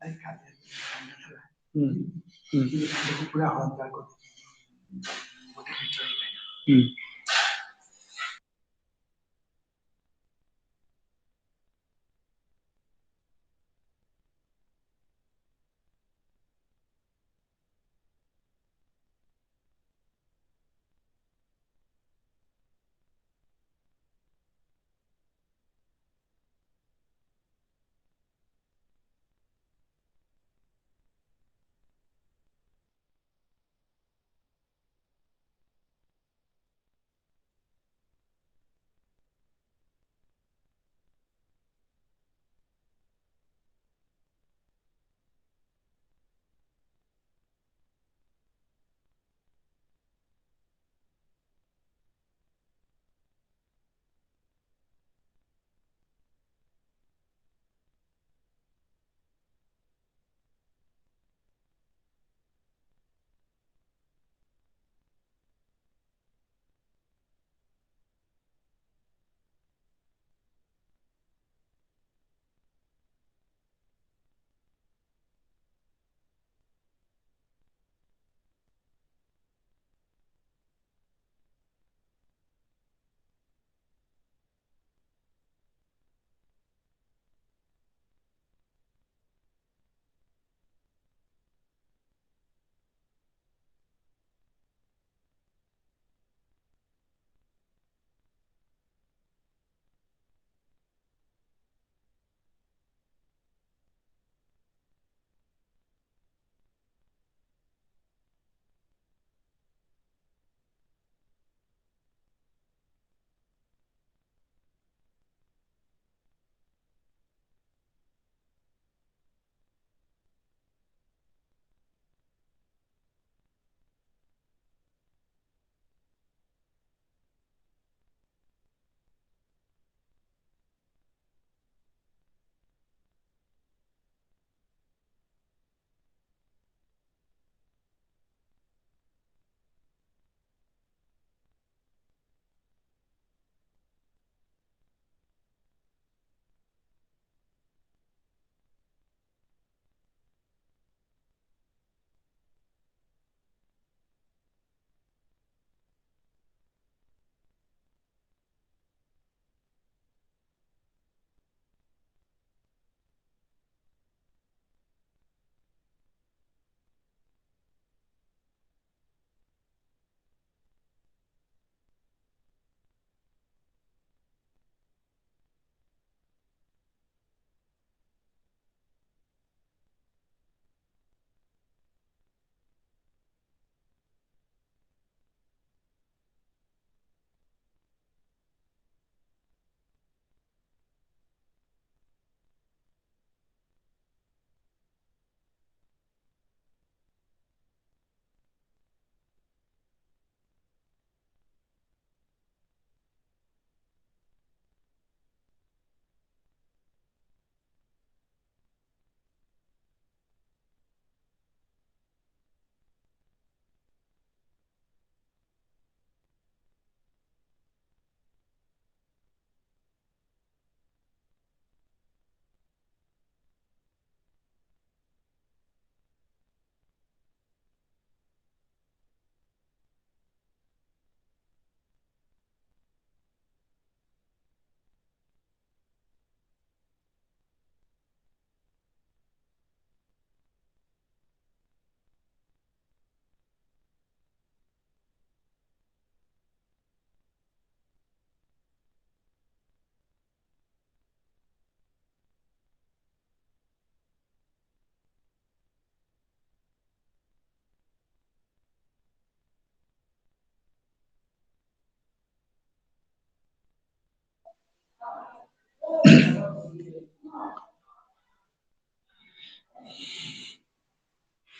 हम्म, पूरा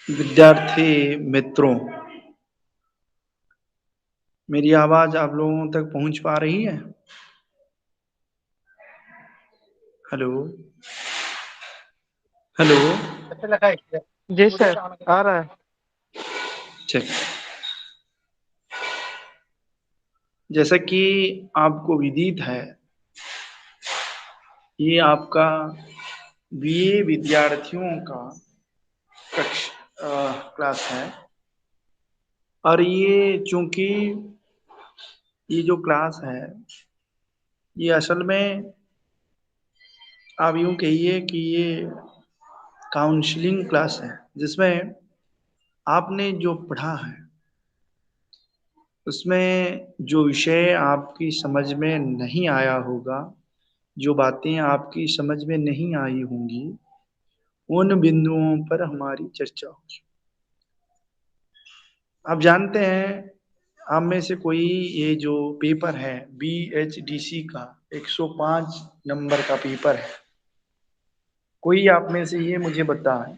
विद्यार्थी मित्रों, मेरी आवाज आप लोगों तक पहुंच पा रही है? Hello hello. जी सर, आ रहा है। ठीक। जैसा कि आपको विदित है, ये आपका बीए विद्यार्थियों का क्लास है। और ये चूंकि ये जो क्लास है ये असल में आप यूं कहिए कि ये काउंसलिंग क्लास है, जिसमें आपने जो पढ़ा है उसमें जो विषय आपकी समझ में नहीं आया होगा, जो बातें आपकी समझ में नहीं आई होंगी, उन बिंदुओं पर हमारी चर्चा होगी। आप जानते हैं, आप में से कोई ये जो पेपर है BHDC का 105 नंबर का पेपर है, कोई आप में से ये मुझे बताए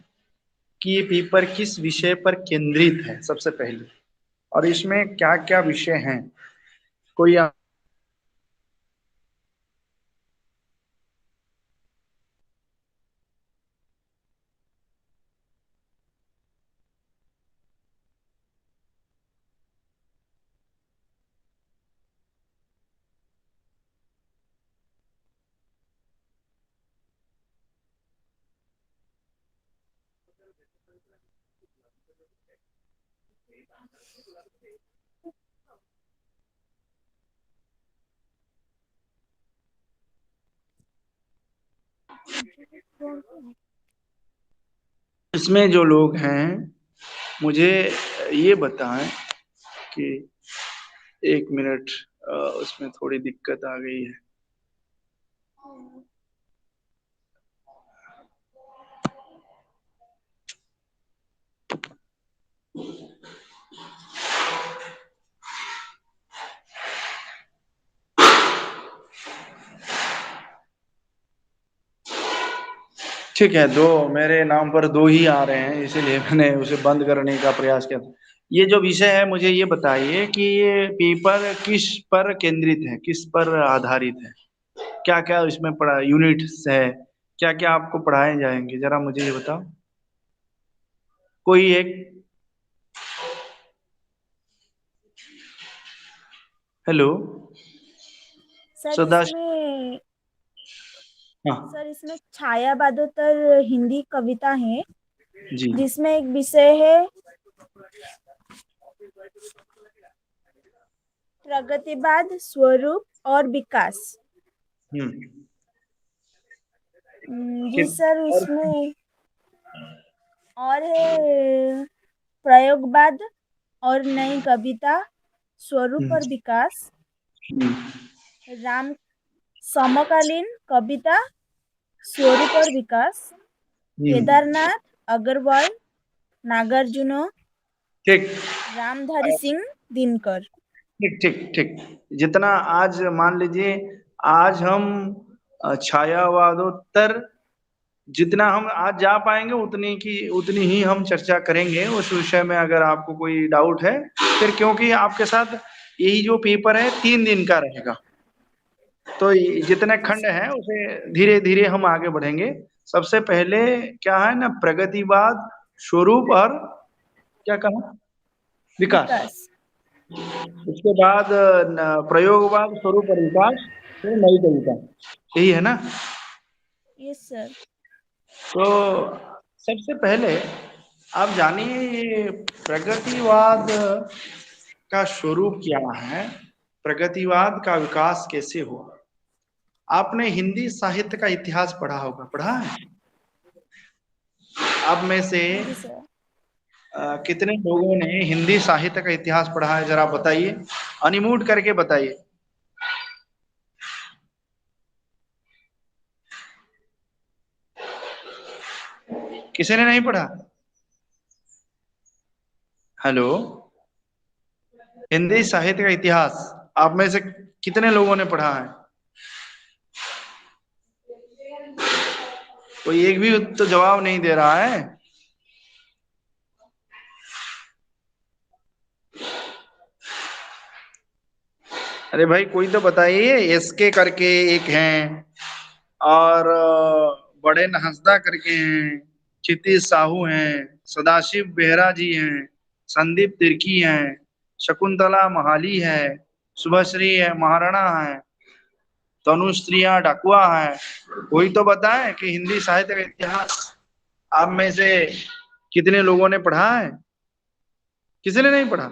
कि ये पेपर किस विषय पर केंद्रित है सबसे पहले, और इसमें क्या क्या विषय हैं। कोई इसमें जो लोग हैं मुझे ये बताएं कि एक मिनट, उसमें थोड़ी दिक्कत आ गई है। ठीक है, दो मेरे नाम पर दो ही आ रहे हैं, इसीलिए मैंने उसे बंद करने का प्रयास किया था। ये जो विषय है मुझे ये बताइए कि ये पेपर किस पर केंद्रित है, किस पर आधारित है, क्या क्या इसमें पढ़ा यूनिट्स है, क्या क्या आपको पढ़ाए जाएंगे, जरा मुझे ये बताओ। कोई एक। हेलो। सर सदा। इसमें हाँ। सर इसमें छायावादोत्तर हिंदी कविता है, जी। जिसमें एक विषय है प्रगतिवाद, स्वरूप और विकास। हम्म। जी सर, और। उसमें और है प्रयोगवाद और नई कविता, स्वरूप हम्म, और विकास, हम्म, राम समकालीन कविता, स्वरूप और विकास, हम्म। केदारनाथ अग्रवाल, नागार्जुन, ठीक। रामधारी सिंह दिनकर। ठीक ठीक ठीक। जितना आज मान लीजिए, आज हम छायावादोत्तर जितना हम आज जा पाएंगे उतनी ही हम चर्चा करेंगे उस विषय में। अगर आपको कोई डाउट है फिर, क्योंकि आपके साथ यही जो पेपर है 3 दिन का रहेगा, तो जितने जी खंड सर। हैं उसे धीरे धीरे हम आगे बढ़ेंगे। सबसे पहले क्या है ना, प्रगतिवाद, स्वरूप और क्या कहा, विकास। विकास। उसके बाद प्रयोगवाद, स्वरूप और विकास, फिर नई कविता। यही है ना। Yes sir. तो सबसे पहले आप जानिए ये प्रगतिवाद का स्वरूप क्या है, प्रगतिवाद का विकास कैसे हुआ। आपने हिंदी साहित्य का इतिहास पढ़ा होगा, पढ़ा है आप में से जी सर। कितने लोगों ने हिंदी साहित्य का इतिहास पढ़ा है, जरा बताइए, अनम्यूट करके बताइए। किसी ने नहीं पढ़ा। हेलो। हिंदी साहित्य का इतिहास आप में से कितने लोगों ने पढ़ा है? कोई एक भी तो जवाब नहीं दे रहा है। अरे भाई कोई तो बताइए। एसके करके एक हैं, और बड़े हंसदा करके हैं, क्षितिज साहू हैं, सदाशिव बेहरा जी हैं, संदीप तिर्की हैं, शकुंतला महाली है, शुभश्री है, महाराणा है, तनुश्रिया डाकुआ है। कोई तो बताए कि हिंदी साहित्य का इतिहास आप में से कितने लोगों ने पढ़ा है? किसी ने नहीं पढ़ा?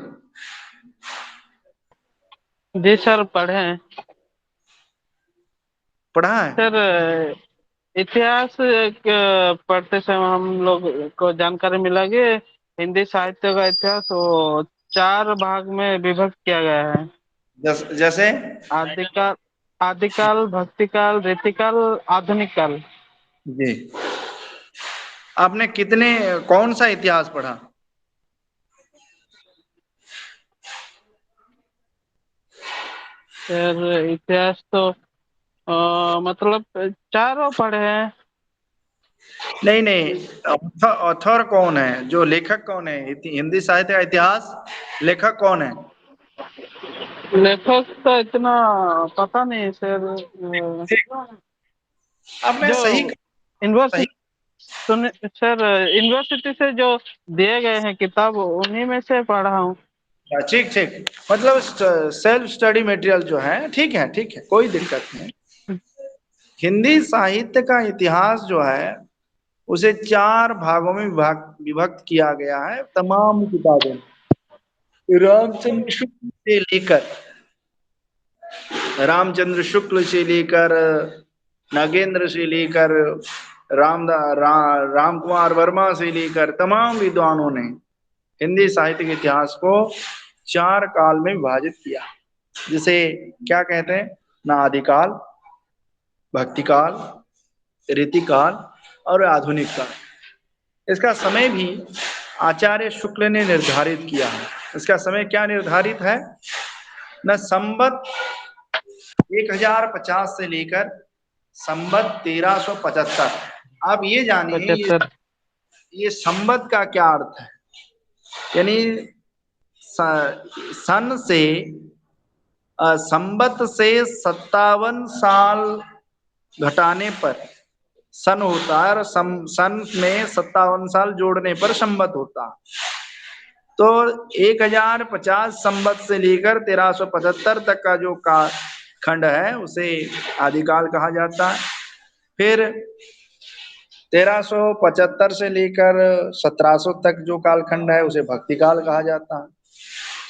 जी सर, पढ़े हैं। पढ़ा है? सर, इतिहास पढ़ते समय हम लोग को जानकारी मिला कि हिंदी साहित्य का इतिहास वो 4 भाग में विभक्त किया गया है। जैसे? आदिकाल, आदिकाल, भक्तिकाल, रीतिकाल, आधुनिक काल। जी। आपने कौन सा इतिहास पढ़ा? सर, इतिहास तो मतलब चारों पढ़े हैं। नहीं नहीं, ऑथर कौन है, जो लेखक कौन है हिंदी साहित्य का इतिहास? लेखक कौन है? लेखक तो इतना पता नहीं सर। ठीक। आपने जो सही सही। यूनिवर्सिटी, सुन सर, यूनिवर्सिटी से जो दिए गए हैं किताब, उन्हीं में से पढ़ा हूँ। ठीक ठीक, मतलब सेल्फ स्टडी मटेरियल जो है, ठीक है, कोई दिक्कत नहीं। हिंदी साहित्य का इतिहास जो है उसे 4 भागों में विभक्त किया गया है तमाम किताबों में। रामचंद्र शुक्ल से लेकर नागेंद्र से लेकर राम कुमार वर्मा से लेकर तमाम विद्वानों ने हिंदी साहित्य के इतिहास को 4 काल में विभाजित किया, जिसे क्या कहते हैं ना, आदिकाल, भक्तिकाल, रीतिकाल और आधुनिक काल। इसका समय भी आचार्य शुक्ल ने निर्धारित किया है। इसका समय क्या निर्धारित है न, संवत 1050 से लेकर संवत 1375। आप ये जानिए, 75। ये संवत का क्या अर्थ है? यानी सन से संवत से 57 साल घटाने पर सन होता है, और सन में 57 साल जोड़ने पर संवत होता है। तो 1050 संवत से लेकर 1375 तक का जो काल खंड है उसे आदिकाल कहा जाता है। फिर 1375 से लेकर 1700 तक जो कालखंड है उसे भक्तिकाल कहा जाता है,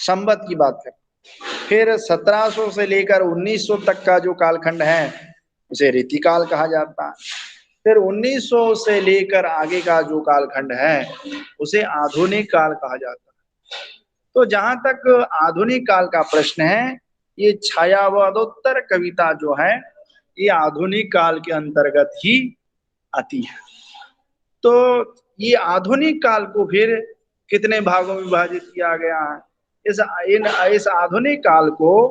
संवत की बात करें। फिर 1700 से लेकर 1900 तक का जो कालखंड है उसे रीतिकाल कहा जाता है। फिर 1900 से लेकर आगे का जो कालखंड है उसे आधुनिक काल कहा जाता है। तो जहां तक आधुनिक काल का प्रश्न है, ये छायावादोत्तर कविता जो है ये आधुनिक काल के अंतर्गत ही आती है। तो ये आधुनिक काल को फिर कितने भागों में विभाजित किया गया है? इस आधुनिक काल को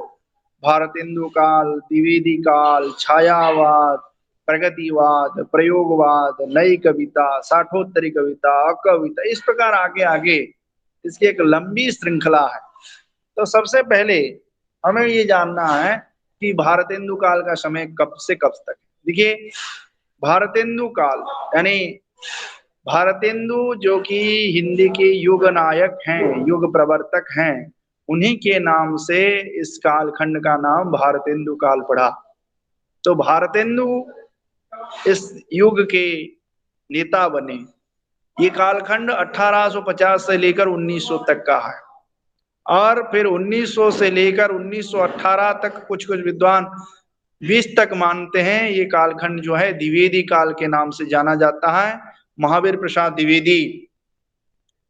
भारतेंदु काल, द्विवेदी काल, छायावाद, प्रगतिवाद, प्रयोगवाद, नई कविता, साठोत्तरी कविता, अकविता, इस प्रकार आगे आगे इसकी एक लंबी श्रृंखला है। तो सबसे पहले हमें ये जानना है कि भारतेंदु काल का समय कब से कब तक है। देखिए, भारतेंदु काल यानी भारतेंदु जो कि हिंदी के युग नायक हैं, युग प्रवर्तक हैं, उन्हीं के नाम से इस कालखंड का नाम भारतेंदु काल पड़ा। तो भारतेंदु इस युग के नेता बने। ये कालखंड 1850 से लेकर 1900 तक का है, और फिर 1900 से लेकर 1918 तक कुछ कुछ विद्वान 20 तक मानते हैं। ये कालखंड जो है द्विवेदी काल के नाम से जाना जाता है। महावीर प्रसाद द्विवेदी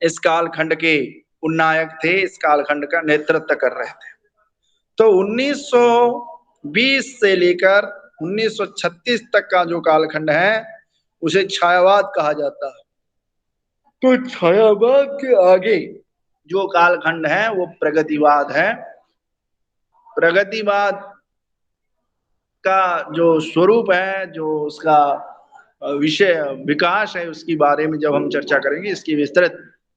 इस कालखंड के उन्नायक थे, इस कालखंड का नेतृत्व कर रहे थे। तो 1920 से लेकर 1936 तक का जो कालखंड है उसे छायावाद कहा जाता है। तो छायावाद के आगे जो कालखंड है वो प्रगतिवाद है। प्रगतिवाद का जो स्वरूप है, जो उसका विषय विकास है, उसके बारे में जब हम चर्चा करेंगे इसकी विस्तृत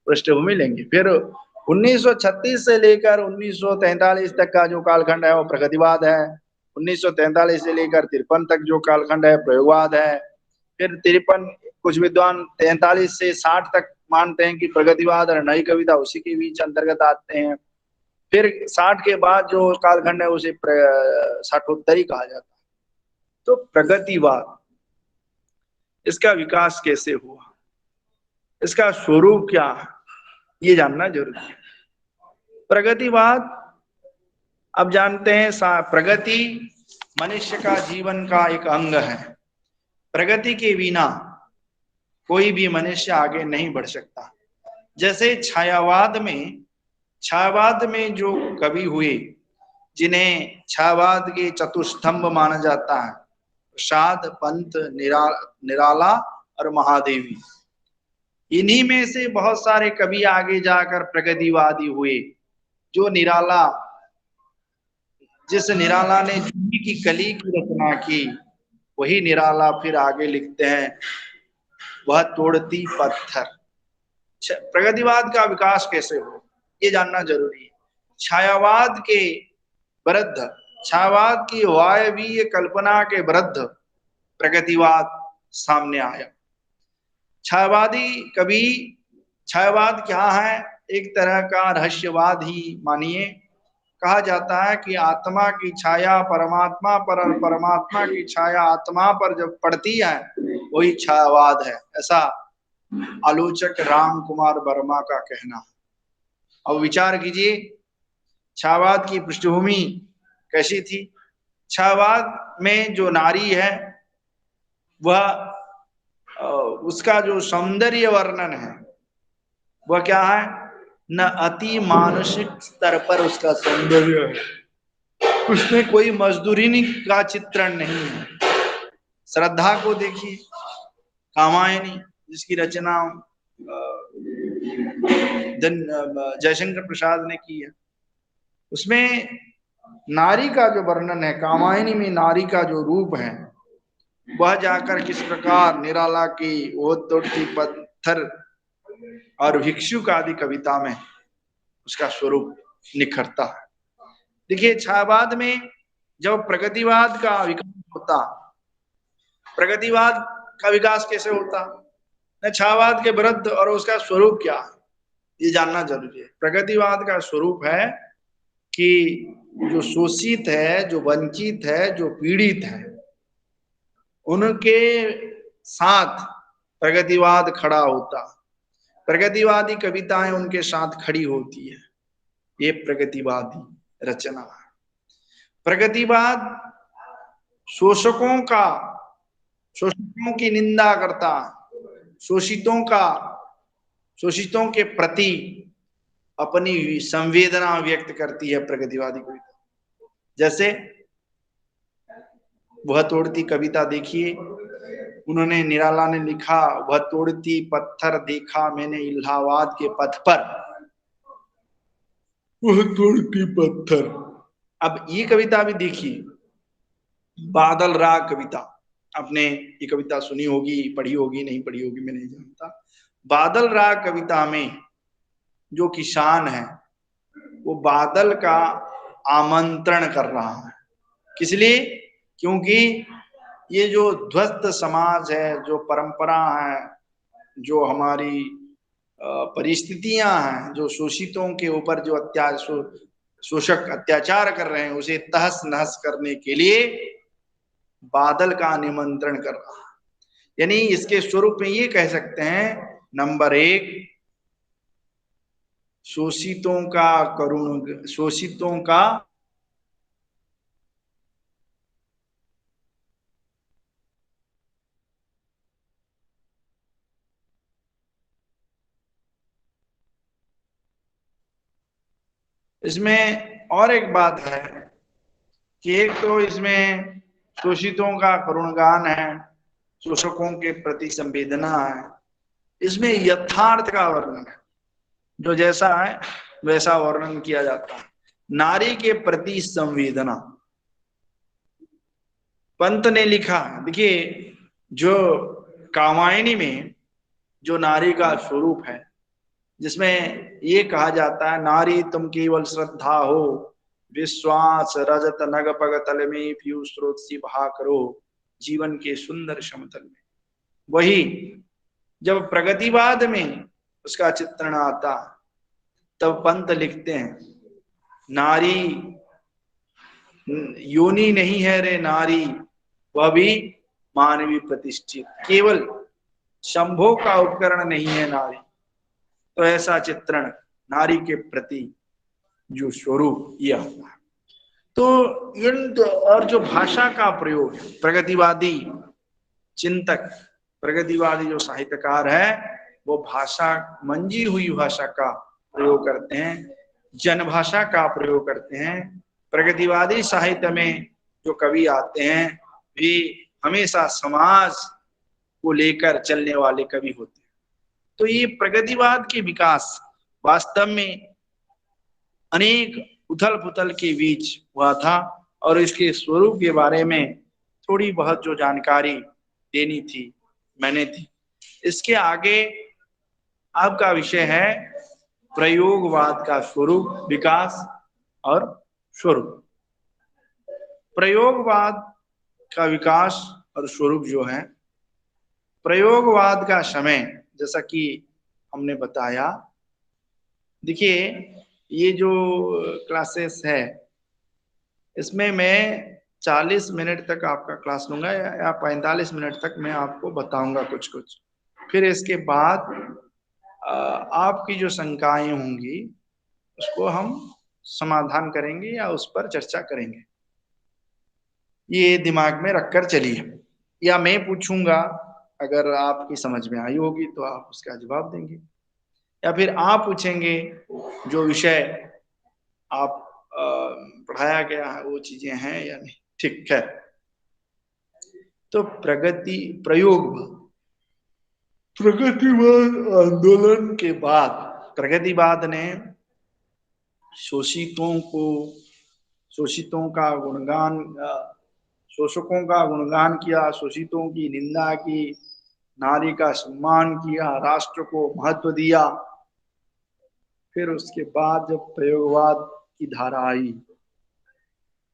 पृष्ठभूमि लेंगे। फिर 1936 से लेकर 1943 तक का जो कालखंड है वो प्रगतिवाद है। 1943 से लेकर 53 तक जो कालखंड है प्रयोगवाद है। फिर 53, कुछ विद्वान 43 से 60 तक मानते हैं कि प्रगतिवाद और नई कविता उसी के बीच अंतर्गत आते हैं। फिर 60 के बाद जो कालखंड है उसे साठोत्तरी कहा जाता है। तो प्रगतिवाद, इसका विकास कैसे हुआ, इसका स्वरूप क्या है, ये जानना जरूरी है। प्रगतिवाद, अब जानते हैं प्रगति मनुष्य का जीवन का एक अंग है। प्रगति के बिना कोई भी मनुष्य आगे नहीं बढ़ सकता। जैसे छायावाद में जो कवि हुए, जिन्हें छायावाद के चतुस्तंभ माना जाता है, प्रसाद, पंत, निराला और महादेवी, इन्हीं में से बहुत सारे कवि आगे जाकर प्रगतिवादी हुए। जो निराला, जिस निराला ने जूही की कली की रचना की, वही निराला फिर आगे लिखते हैं, वह तोड़ती पत्थर। प्रगतिवाद का विकास कैसे हो, ये जानना जरूरी है। छायावाद के विरुद्ध, छायावाद की वायवीय कल्पना के विरुद्ध प्रगतिवाद सामने आया। छायावादी कवि, छायावाद क्या है? एक तरह का रहस्यवाद ही मानिए। कहा जाता है कि आत्मा की छाया परमात्मा पर और परमात्मा की छाया आत्मा पर जब पड़ती है, वही छायावाद है, ऐसा आलोचक राम कुमार वर्मा का कहना है। अब विचार कीजिए, छायावाद की पृष्ठभूमि कैसी थी। छायावाद में जो नारी है, वह उसका जो सौंदर्य वर्णन है वह क्या है? न अति मानसिक स्तर पर उसका सौंदर्य है, उसमें कोई मजदूरी का चित्रण नहीं है। श्रद्धा को देखिए, कामायनी, जिसकी रचना जयशंकर प्रसाद ने की है, उसमें नारी का जो वर्णन है, कामायनी में नारी का जो रूप है, वह जाकर किस प्रकार निराला की वो तोड़ती पत्थर और भिक्षुक आदि कविता में उसका स्वरूप निखरता है। देखिए, छायावाद में जब प्रगतिवाद का विकास होता, प्रगतिवाद का विकास कैसे होता, न छायावाद के विरुद्ध, और उसका स्वरूप क्या है, ये जानना जरूरी है। प्रगतिवाद का स्वरूप है कि जो शोषित है, जो वंचित है, जो पीड़ित है, उनके साथ प्रगतिवाद खड़ा होता, प्रगतिवादी कविताएं उनके साथ खड़ी होती है। ये प्रगतिवादी रचना है। प्रगतिवाद शोषकों की निंदा करता, शोषितों के प्रति अपनी संवेदना व्यक्त करती है प्रगतिवादी कविता। जैसे वह तोड़ती कविता देखिए, उन्होंने, निराला ने लिखा, वह तोड़ती पत्थर देखा मैंने इलाहाबाद के पथ पर, वह तोड़ती पत्थर। अब ये कविता भी देखिए, बादल राग कविता, आपने ये कविता सुनी होगी, पढ़ी होगी, नहीं पढ़ी होगी मैं नहीं जानता। बादल राग कविता में जो किसान है, वो बादल का आमंत्रण कर रहा है। किस लिए? क्योंकि ये जो ध्वस्त समाज है, जो परंपरा है, जो हमारी परिस्थितियां हैं, जो शोषितों के ऊपर जो शोषक अत्याचार कर रहे हैं, उसे तहस नहस करने के लिए बादल का निमंत्रण कर रहा है। यानी इसके स्वरूप में ये कह सकते हैं, नंबर 1, शोषितों का इसमें और एक बात है कि एक तो इसमें शोषितों का करुणगान है, शोषकों के प्रति संवेदना है, इसमें यथार्थ का वर्णन है, जो जैसा है वैसा वर्णन किया जाता है। नारी के प्रति संवेदना, पंत ने लिखा, देखिए, जो कामायनी में जो नारी का स्वरूप है, जिसमें ये कहा जाता है, नारी तुम केवल श्रद्धा हो, विश्वास रजत नग पग तल में पीयूष स्रोत सी बहा करो जीवन के सुंदर समतल में। वही जब प्रगतिवाद में उसका चित्रण आता, तब पंत लिखते हैं, नारी योनि नहीं है रे नारी, वह भी मानवीय प्रतिष्ठित, केवल शंभो का उपकरण नहीं है नारी। तो ऐसा चित्रण नारी के प्रति जो स्वरूप यह होता है। तो इन और जो भाषा का प्रयोग है, प्रगतिवादी चिंतक, प्रगतिवादी जो साहित्यकार है वो भाषा, मंजी हुई भाषा का प्रयोग करते हैं, जन भाषा का प्रयोग करते हैं। प्रगतिवादी साहित्य में जो कवि आते हैं वे हमेशा समाज को लेकर चलने वाले कवि होते हैं। तो ये प्रगतिवाद के विकास वास्तव में अनेक उथल पुथल के बीच हुआ था और इसके स्वरूप के बारे में थोड़ी बहुत जो जानकारी देनी थी मैंने दी। इसके आगे आपका विषय है प्रयोगवाद का स्वरूप, विकास और स्वरूप। प्रयोगवाद का विकास और स्वरूप जो है, प्रयोगवाद का समय जैसा कि हमने बताया, देखिए ये जो क्लासेस है इसमें मैं 40 मिनट तक आपका क्लास लूंगा या 45 मिनट तक मैं आपको बताऊंगा कुछ कुछ। फिर इसके बाद आपकी जो शंकाएं होंगी उसको हम समाधान करेंगे या उस पर चर्चा करेंगे, ये दिमाग में रखकर चलिए। या मैं पूछूंगा, अगर आपकी समझ में आई होगी तो आप उसका जवाब देंगे, या फिर आप पूछेंगे जो विषय आप पढ़ाया गया है वो चीजें हैं या नहीं। ठीक है, तो प्रगतिवाद आंदोलन के बाद प्रगतिवाद ने शोषितों का गुणगान, शोषकों का गुणगान किया, शोषितों की निंदा की, नारी का सम्मान किया, राष्ट्र को महत्व दिया। फिर उसके बाद जब प्रयोगवाद की धारा आई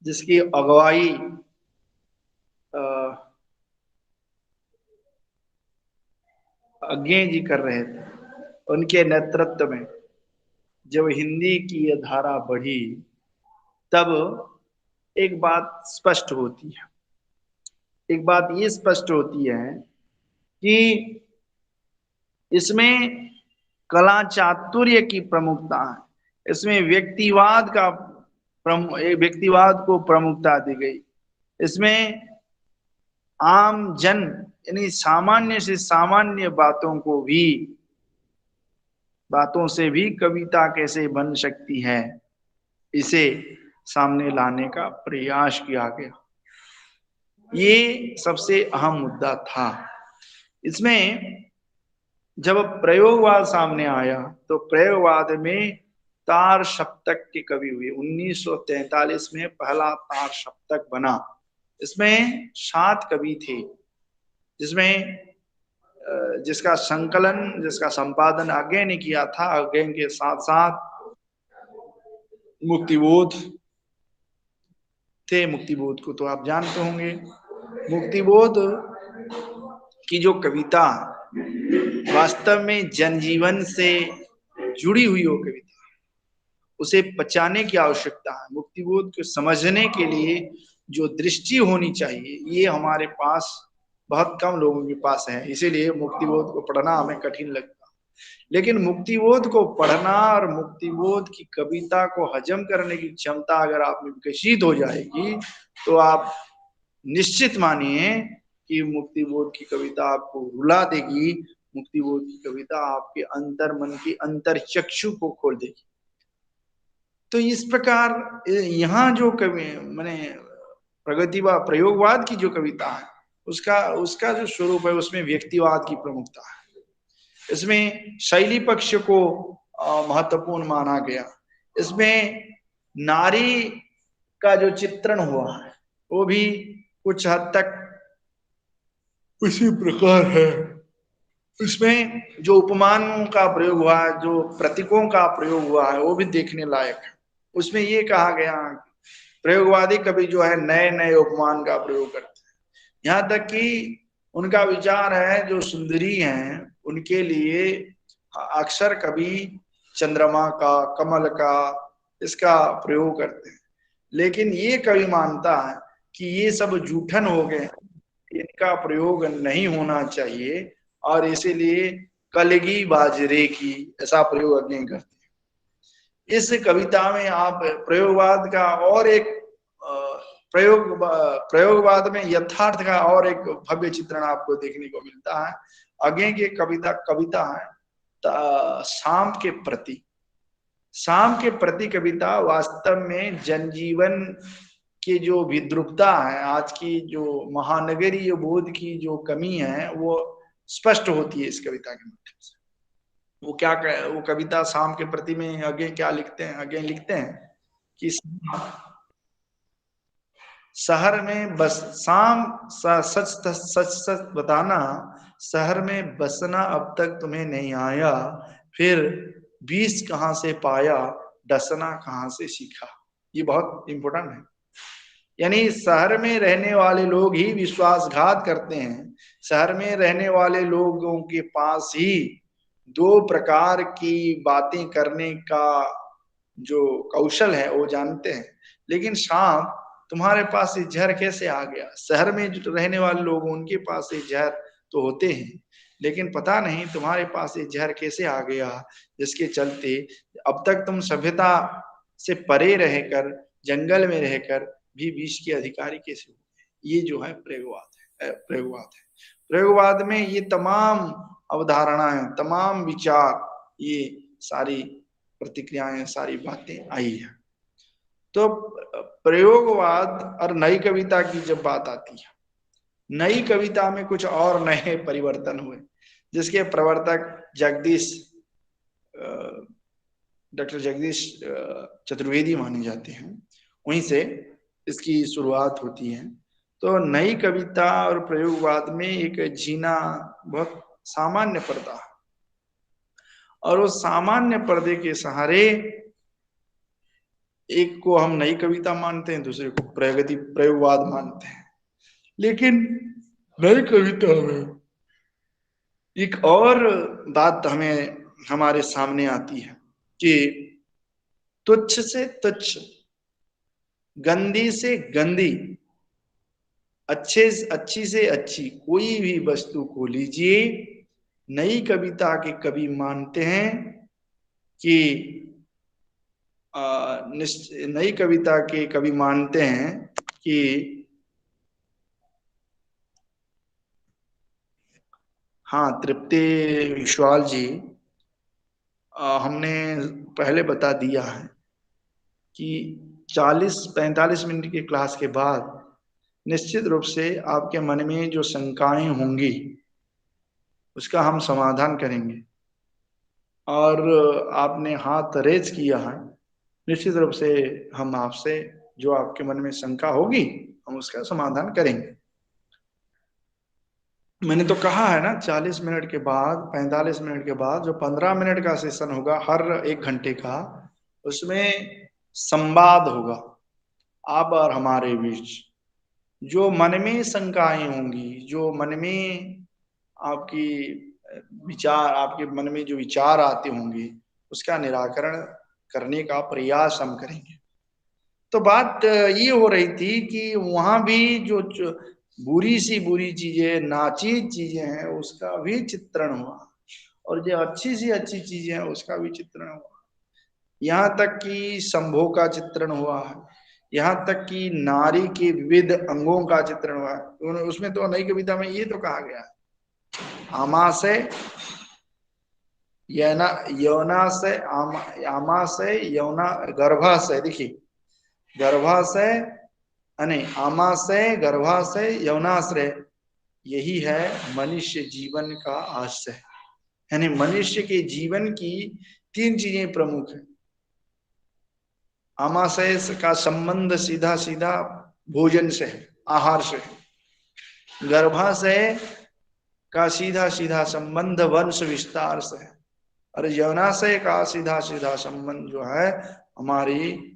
जिसकी अगुवाई अज्ञे जी कर रहे थे, उनके नेतृत्व में जब हिंदी की यह धारा बढ़ी तब एक बात स्पष्ट होती है, एक बात ये स्पष्ट होती है कि इसमें कला चातुर्य की प्रमुखता है, इसमें व्यक्तिवाद को प्रमुखता दी गई। इसमें आम जन यानी सामान्य से सामान्य बातों से भी कविता कैसे बन सकती है, इसे सामने लाने का प्रयास किया गया। ये सबसे अहम मुद्दा था। इसमें जब प्रयोगवाद सामने आया तो प्रयोगवाद में तार सप्तक के कवि हुए। 1943 में पहला तार सप्तक बना। इसमें 7 कवि थे, जिसका संकलन, जिसका संपादन अज्ञे ने किया था। अज्ञे के साथ साथ मुक्तिबोध थे। मुक्तिबोध को तो आप जानते होंगे। मुक्तिबोध की जो कविता वास्तव में जनजीवन से जुड़ी हुई हो कविता, उसे पचाने की आवश्यकता है। मुक्तिबोध को समझने के लिए जो दृष्टि होनी चाहिए ये हमारे पास बहुत कम लोगों के पास है, इसीलिए मुक्तिबोध को पढ़ना हमें कठिन लगता। लेकिन मुक्तिबोध को पढ़ना और मुक्तिबोध की कविता को हजम करने की क्षमता अगर आप में विकसित हो जाएगी तो आप निश्चित मानिए कि मुक्तिबोध की कविता आपको रुला देगी। मुक्तिबोध की कविता आपके अंतर मन की अंतर चक्षु को खोल देगी। तो इस प्रकार यहाँ जो कवि मैंने प्रयोगवाद की जो कविता है उसका जो स्वरूप है उसमें व्यक्तिवाद की प्रमुखता है। इसमें शैली पक्ष को महत्वपूर्ण माना गया। इसमें नारी का जो चित्रण हुआ है वो भी कुछ हद तक उसी प्रकार है। इसमें जो उपमानों का प्रयोग हुआ है, जो प्रतीकों का प्रयोग हुआ है वो भी देखने लायक है। उसमें ये कहा गया प्रयोगवादी कवि जो है नए नए उपमान का प्रयोग करते हैं। यहाँ तक कि उनका विचार है जो सुंदरी हैं उनके लिए अक्सर कवि चंद्रमा का, कमल का, इसका प्रयोग करते हैं। लेकिन ये कवि मानता है कि ये सब जूठन हो गए, इनका प्रयोग नहीं होना चाहिए और इसीलिए कलगी बाजरे की ऐसा प्रयोग अज्ञे करते हैं। इस कविता में आप प्रयोगवाद का और एक प्रयोगवाद में यथार्थ का और एक भव्य चित्रण आपको देखने को मिलता है। आगे की कविता है शाम के प्रति। शाम के प्रति कविता वास्तव में जनजीवन की जो विद्रुपता है, आज की जो महानगरीय बोध की जो कमी है, वो स्पष्ट होती है इस कविता के माध्यम से। वो कविता शाम के प्रति में आगे क्या लिखते हैं? आगे लिखते हैं कि शहर में बस शाम सच सच सच बताना, शहर में बसना अब तक तुम्हें नहीं आया, फिर बीस कहां से पाया, डसना कहां से सीखा। ये बहुत इंपॉर्टेंट है। यानी शहर में रहने वाले लोग ही विश्वासघात करते हैं। शहर में रहने वाले लोगों के पास ही दो प्रकार की बातें करने का जो कौशल है वो जानते हैं। लेकिन शाम, तुम्हारे पास ये जहर कैसे आ गया? शहर में जो रहने वाले लोग उनके पास ये जहर तो होते हैं, लेकिन पता नहीं तुम्हारे पास ये जहर कैसे आ गया, जिसके चलते अब तक तुम सभ्यता से परे रहकर, जंगल में रहकर भी विष के अधिकारी कैसे हो गए। ये जो है प्रयोगवाद में ये तमाम अवधारणाएं, तमाम विचार, ये सारी प्रतिक्रियाएं, सारी बातें आई है। तो प्रयोगवाद और नई कविता की जब बात आती है, नई कविता में कुछ और नए परिवर्तन हुए, जिसके प्रवर्तक डॉक्टर जगदीश चतुर्वेदी माने जाते हैं। वहीं से इसकी शुरुआत होती है। तो नई कविता और प्रयोगवाद में एक जीना बहुत सामान्य पर्दा है, और उस सामान्य पर्दे के सहारे एक को हम नई कविता मानते हैं, दूसरे को प्रयोगवाद मानते हैं। लेकिन नई कविता में एक और बात हमें हमारे सामने आती है कि तुच्छ से तुच्छ, गंदी से गंदी, अच्छी से अच्छी कोई भी वस्तु को लीजिए, नई कविता के कवि मानते हैं कि नई कविता के कवि मानते हैं कि हाँ, तृप्ति विश्वाल जी, हमने पहले बता दिया है कि 40-45 मिनट की क्लास के बाद निश्चित रूप से आपके मन में जो शंकाएं होंगी उसका हम समाधान करेंगे। और आपने हाथ रेज किया है, निश्चित रूप से हम आपसे जो आपके मन में शंका होगी हम उसका समाधान करेंगे। मैंने तो कहा है ना, 40 मिनट के बाद, 45 मिनट के बाद जो 15 मिनट का सेशन होगा हर 1 घंटे का, उसमें संवाद होगा आप और हमारे बीच। जो मन में शंकाएं होंगी, जो मन में आपकी आपके मन में जो विचार आते होंगे, उसका निराकरण करने का प्रयास हम करेंगे। तो बात ये हो रही थी कि वहां भी जो बुरी सी बुरी चीजें, नाचीज चीजें हैं, उसका भी चित्रण हुआ, और जो अच्छी सी अच्छी चीजें हैं उसका भी चित्रण हुआ। यहाँ तक कि संभोग का चित्रण हुआ है, यहाँ तक कि नारी के विविध अंगों का चित्रण हुआ है। उसमें तो नई कविता में ये तो कहा गया है, आमा से यौना से आमा से यौना, गर्भाशय, देखिए गर्भाशय यानी आमाशय, गर्भाशय, यौनाश्रय, यही है मनुष्य जीवन का आशय। यानी मनुष्य के जीवन की 3 चीजें प्रमुख है। आमाशय का संबंध सीधा सीधा भोजन से है, आहार से है। गर्भाशय का सीधा सीधा संबंध वंश विस्तार से है, और यौनाशय का सीधा सीधा संबंध जो है हमारी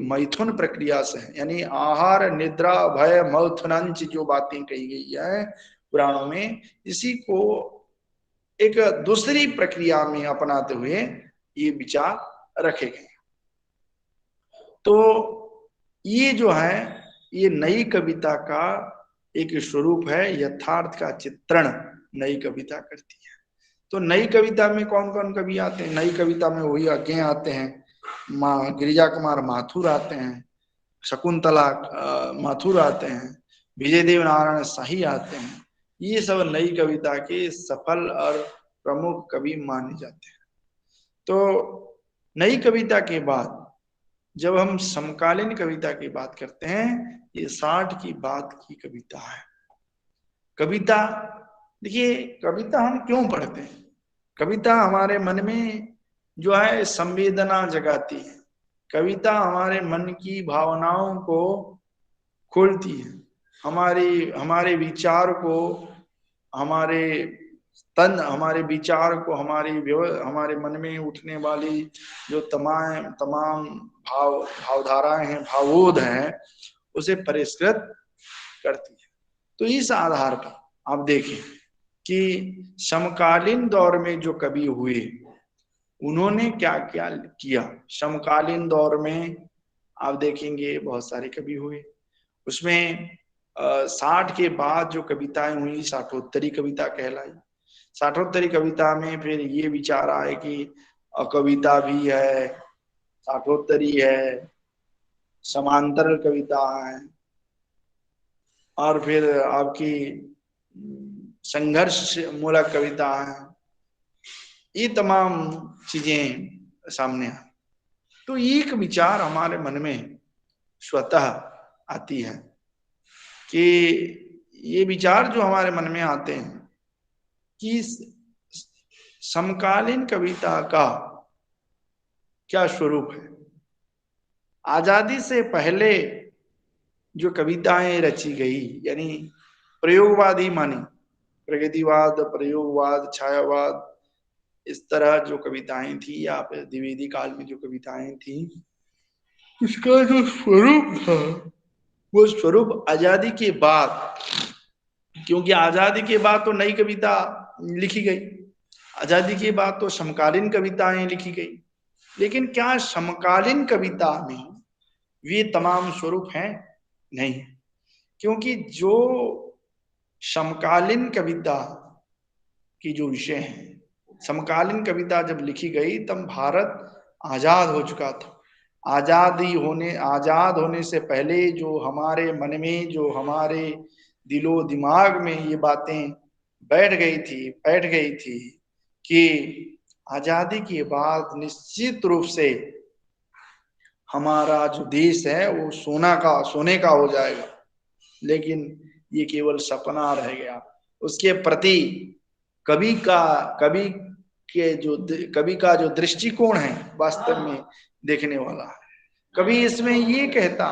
मैथुन प्रक्रिया से है। यानी आहार, निद्रा, भय, मैथुनंच जो बातें कही गई है पुराणों में, इसी को एक दूसरी प्रक्रिया में अपनाते हुए ये विचार रखे गए। तो ये जो है, ये नई कविता का एक स्वरूप है, यथार्थ का चित्रण नई कविता करती है। तो नई कविता में कौन कौन कवि आते हैं? नई कविता में वही आगे आते हैं, गिरिजा कुमार माथुर आते हैं, शकुंतला माथुर आते हैं, विजय देव नारायण शाही आते हैं। ये सब नई कविता के सफल और प्रमुख कवि माने जाते हैं। तो नई कविता के बाद जब हम समकालीन कविता की बात करते हैं, ये 60 की बात की कविता है। कविता, देखिए कविता हम क्यों पढ़ते हैं? कविता हमारे मन में जो है संवेदना जगाती है, कविता हमारे मन की भावनाओं को खोलती है, हमारे विचार को, हमारे हमारे विचार को, हमारे मन में उठने वाली जो तमाम भावधाराएं हैं, भावोध हैं, उसे परिष्कृत करती है। तो इस आधार पर आप देखें कि समकालीन दौर में जो कवि हुए उन्होंने क्या क्या किया। समकालीन दौर में आप देखेंगे बहुत सारे कवि हुए, उसमें 60 के बाद जो कविताएं हुई साठोत्तरी कविता कहलाई। साठोत्तरी कविता में फिर ये विचार आए कि कविता भी है, साठोत्तरी है, समांतर कविता है, और फिर आपकी संघर्ष मूलक कविता है। ये तमाम चीजें सामने आ, तो एक विचार हमारे मन में स्वतः आती है कि ये विचार जो हमारे मन में आते हैं कि समकालीन कविता का क्या स्वरूप है। आजादी से पहले जो कविताएं रची गई, यानी प्रयोगवादी मानी, प्रगतिवाद, प्रयोगवाद, छायावाद, इस तरह जो कविताएं थी, या फिर द्विवेदी काल में जो कविताएं थी, उसका जो स्वरूप था वो स्वरूप आजादी के बाद, क्योंकि आजादी के बाद तो नई कविता लिखी गई, आजादी के बाद तो समकालीन कविताएं लिखी गई, लेकिन क्या समकालीन कविता में वे तमाम स्वरूप हैं? नहीं, क्योंकि जो समकालीन कविता की जो विषय है, समकालीन कविता जब लिखी गई तब भारत आजाद हो चुका था। आजाद होने से पहले जो हमारे मन में, जो हमारे दिलो दिमाग में ये बातें बैठ गई थी कि आजादी के बाद निश्चित रूप से हमारा जो देश है वो सोने का हो जाएगा, लेकिन ये केवल सपना रह गया। उसके प्रति कवि का जो दृष्टिकोण है वास्तव में देखने वाला है। कवि इसमें ये कहता,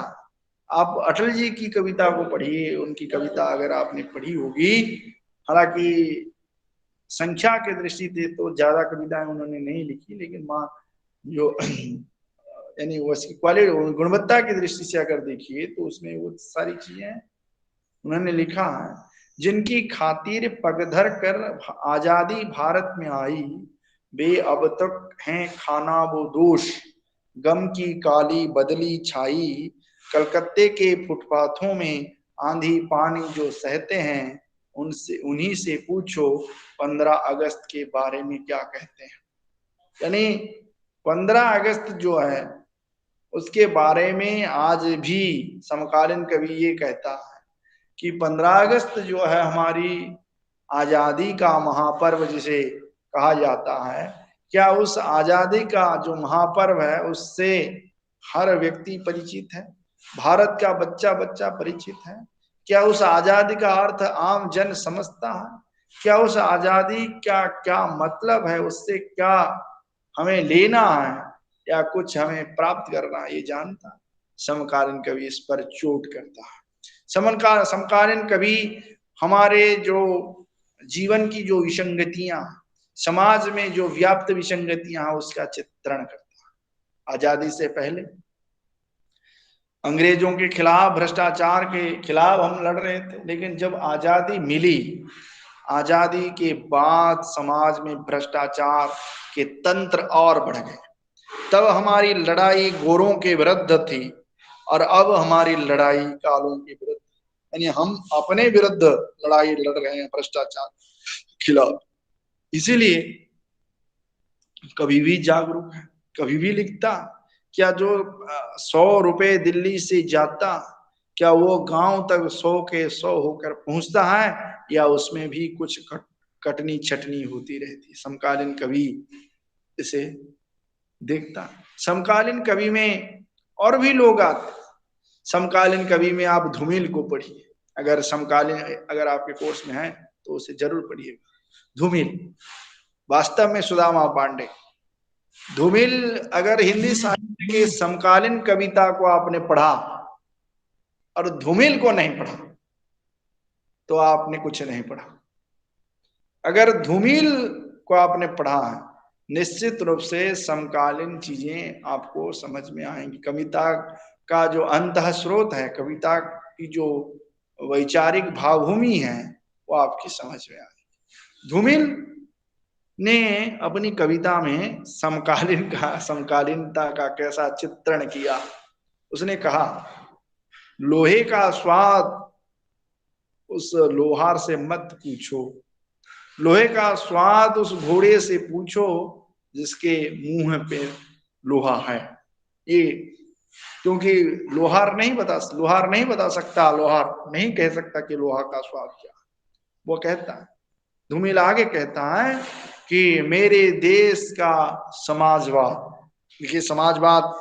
आप अटल जी की कविता को पढ़िए, उनकी कविता अगर आपने पढ़ी होगी, हालांकि संख्या के दृष्टि से तो ज्यादा कविताएं उन्होंने नहीं लिखी, लेकिन जो यानी उसकी क्वालिटी, गुणवत्ता की दृष्टि से अगर देखिए तो उसमें वो सारी चीजें उन्होंने लिखा है। जिनकी खातिर पगधर कर आजादी भारत में आई, वे अब तक हैं खाना वो दोष, गम की काली बदली छाई, कलकत्ते के फुटपाथों में आंधी पानी जो सहते हैं, उन्हीं से पूछो 15 अगस्त के बारे में क्या कहते हैं। यानी 15 अगस्त जो है उसके बारे में आज भी समकालीन कवि ये कहता है कि 15 अगस्त जो है हमारी आजादी का महापर्व जिसे कहा जाता है, क्या उस आजादी का जो महापर्व है उससे हर व्यक्ति परिचित है? भारत का बच्चा बच्चा परिचित है? क्या उस आजादी का अर्थ आम जन समझता है? क्या उस आजादी का क्या मतलब है, उससे क्या हमें लेना है या कुछ हमें प्राप्त करना है, ये जानता? समकालीन कवि इस पर चोट करता है। समकालीन कवि हमारे जो जीवन की जो विसंगतियां, समाज में जो व्याप्त विसंगतियां हैं, उसका चित्रण करता है। आजादी से पहले अंग्रेजों के खिलाफ, भ्रष्टाचार के खिलाफ हम लड़ रहे थे, लेकिन जब आजादी मिली, आजादी के बाद समाज में भ्रष्टाचार के तंत्र और बढ़ गए। तब हमारी लड़ाई गोरों के विरुद्ध थी और अब हमारी लड़ाई कालों के विरुद्ध। यानी हम अपने विरुद्ध लड़ाई लड़ रहे हैं भ्रष्टाचार के खिलाफ। इसीलिए कभी भी जागरूक है, कभी भी लिखता। क्या जो 100 रुपए दिल्ली से जाता, क्या वो गांव तक 100 के 100 होकर पहुंचता है, या उसमें भी कुछ कटनी छटनी होती रहती। समकालीन कवि इसे देखता। समकालीन कवि में और भी लोग आते। समकालीन कवि में आप धूमिल को पढ़िए, अगर समकालीन अगर आपके कोर्स में है तो उसे जरूर पढ़िएगा। धूमिल वास्तव में सुदामा पांडे। धूमिल अगर हिंदी साहित्य के समकालीन कविता को आपने पढ़ा और धूमिल को नहीं पढ़ा तो आपने कुछ नहीं पढ़ा। अगर धूमिल को आपने पढ़ा है, निश्चित रूप से समकालीन चीजें आपको समझ में आएंगी। कविता का जो अंतः स्रोत है, कविता की जो वैचारिक भावभूमि है, वो आपकी समझ में आएगी। धूमिल ने अपनी कविता में समकालीनता का कैसा चित्रण किया। उसने कहा, लोहे का स्वाद उस लोहार से मत पूछो, लोहे का स्वाद उस घोड़े से पूछो जिसके मुंह पे लोहा है। ये क्योंकि लोहार नहीं बता सकता, लोहार नहीं कह सकता कि लोहा का स्वाद क्या। वो कहता है, धूमिल आगे कहता है कि मेरे देश का समाजवाद, देखिए समाजवाद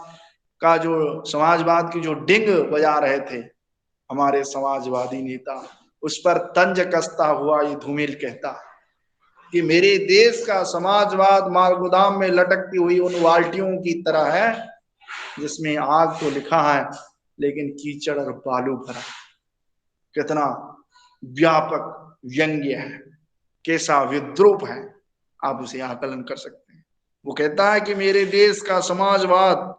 की जो डिंग बजा रहे थे हमारे समाजवादी नेता, उस पर तंज कसता हुआ ये धूमिल कहता कि मेरे देश का समाजवाद मालगोदाम में लटकती हुई उन बाल्टियों की तरह है जिसमें आग तो लिखा है लेकिन कीचड़ और बालू भरा। कितना व्यापक व्यंग्य है, कैसा विद्रूप है, आप उसे आकलन कर सकते हैं। वो कहता है कि मेरे देश का समाजवाद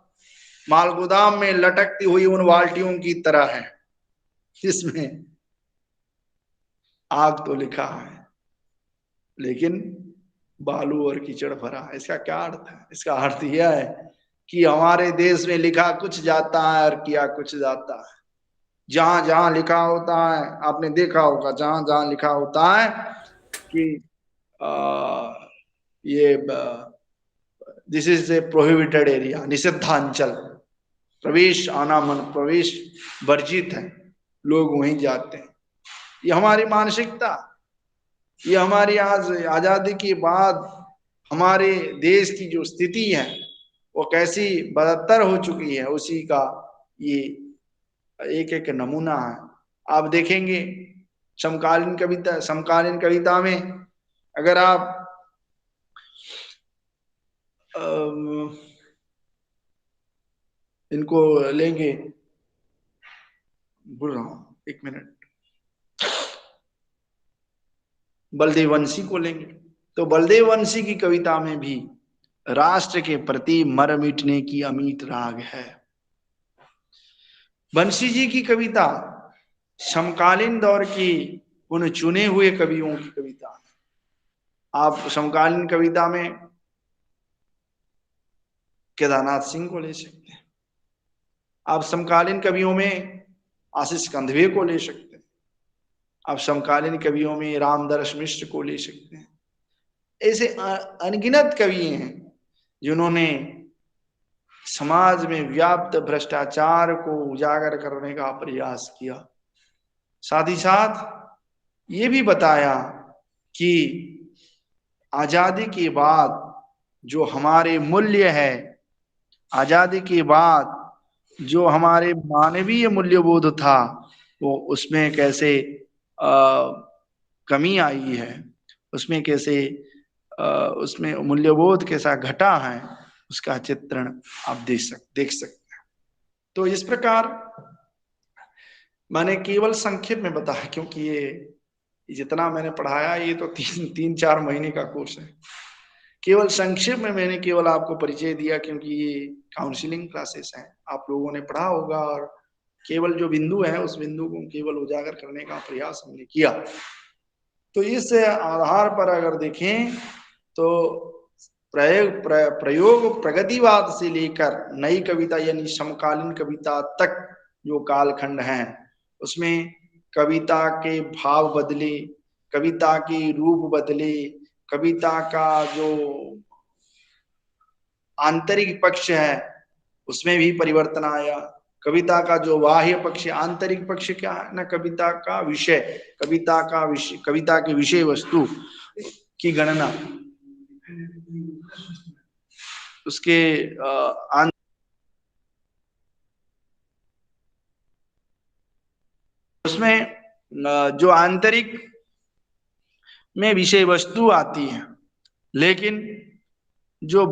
मालगोदाम में लटकती हुई उन बाल्टियों की तरह है जिसमें आग तो लिखा है लेकिन बालू और कीचड़ भरा है। इसका क्या अर्थ है? इसका अर्थ यह है कि हमारे देश में लिखा कुछ जाता है और किया कुछ जाता है। जहां जहां लिखा होता है, आपने देखा होगा, जहां जहां लिखा होता है कि ये this is a prohibited area, निषिद्धांचल, प्रवेश प्रवेश वर्जित है, लोग वहीं जाते हैं। ये हमारी मानसिकता, ये हमारी आज आजादी के बाद हमारे देश की जो स्थिति है वो कैसी बदतर हो चुकी है, उसी का ये एक एक नमूना है। आप देखेंगे समकालीन कविता में अगर आप इनको लेंगे, भूल रहा हूं, एक मिनट, बलदेव वंशी को लेंगे तो बलदेव वंशी की कविता में भी राष्ट्र के प्रति मर मिटने की अमिट राग है। वंशी जी की कविता समकालीन दौर की उन चुने हुए कवियों की कविता है। आप समकालीन कविता में केदारनाथ सिंह को ले सकते हैं, आप समकालीन कवियों में आशीष कंधवे को ले सकते हैं, आप समकालीन कवियों में रामदर्श मिश्र को ले सकते हैं। ऐसे अनगिनत कवि हैं जिन्होंने समाज में व्याप्त भ्रष्टाचार को उजागर करने का प्रयास किया। साथ ही साथ ये भी बताया कि आजादी के बाद जो हमारे मूल्य है, आजादी के बाद जो हमारे मानवीय मूल्यबोध था, वो उसमें कैसे कमी आई है, उसमें कैसे उसमें मूल्यबोध कैसा घटा है, उसका चित्रण आप देख सकते हैं। तो इस प्रकार मैंने केवल संक्षेप में बताया, क्योंकि ये जितना मैंने पढ़ाया ये तो 3-4 महीने का कोर्स है। केवल संक्षेप में मैंने केवल आपको परिचय दिया, क्योंकि ये काउंसलिंग क्लासेस हैं, आप लोगों ने पढ़ा होगा और केवल जो बिंदु है उस बिंदु को केवल उजागर करने का प्रयास हमने किया। तो इस आधार पर अगर देखें तो प्रयोग प्रगतिवाद से लेकर नई कविता यानी समकालीन कविता तक जो कालखंड है उसमें कविता के भाव बदले, कविता के रूप बदले, कविता का जो आंतरिक पक्ष है उसमें भी परिवर्तन आया। कविता का जो बाह्य पक्ष, आंतरिक पक्ष क्या है ना, कविता का विषय, कविता का विषय, कविता की विषय वस्तु की गणना, उसके उसमें जो आंतरिक में विषय वस्तु आती है, लेकिन जो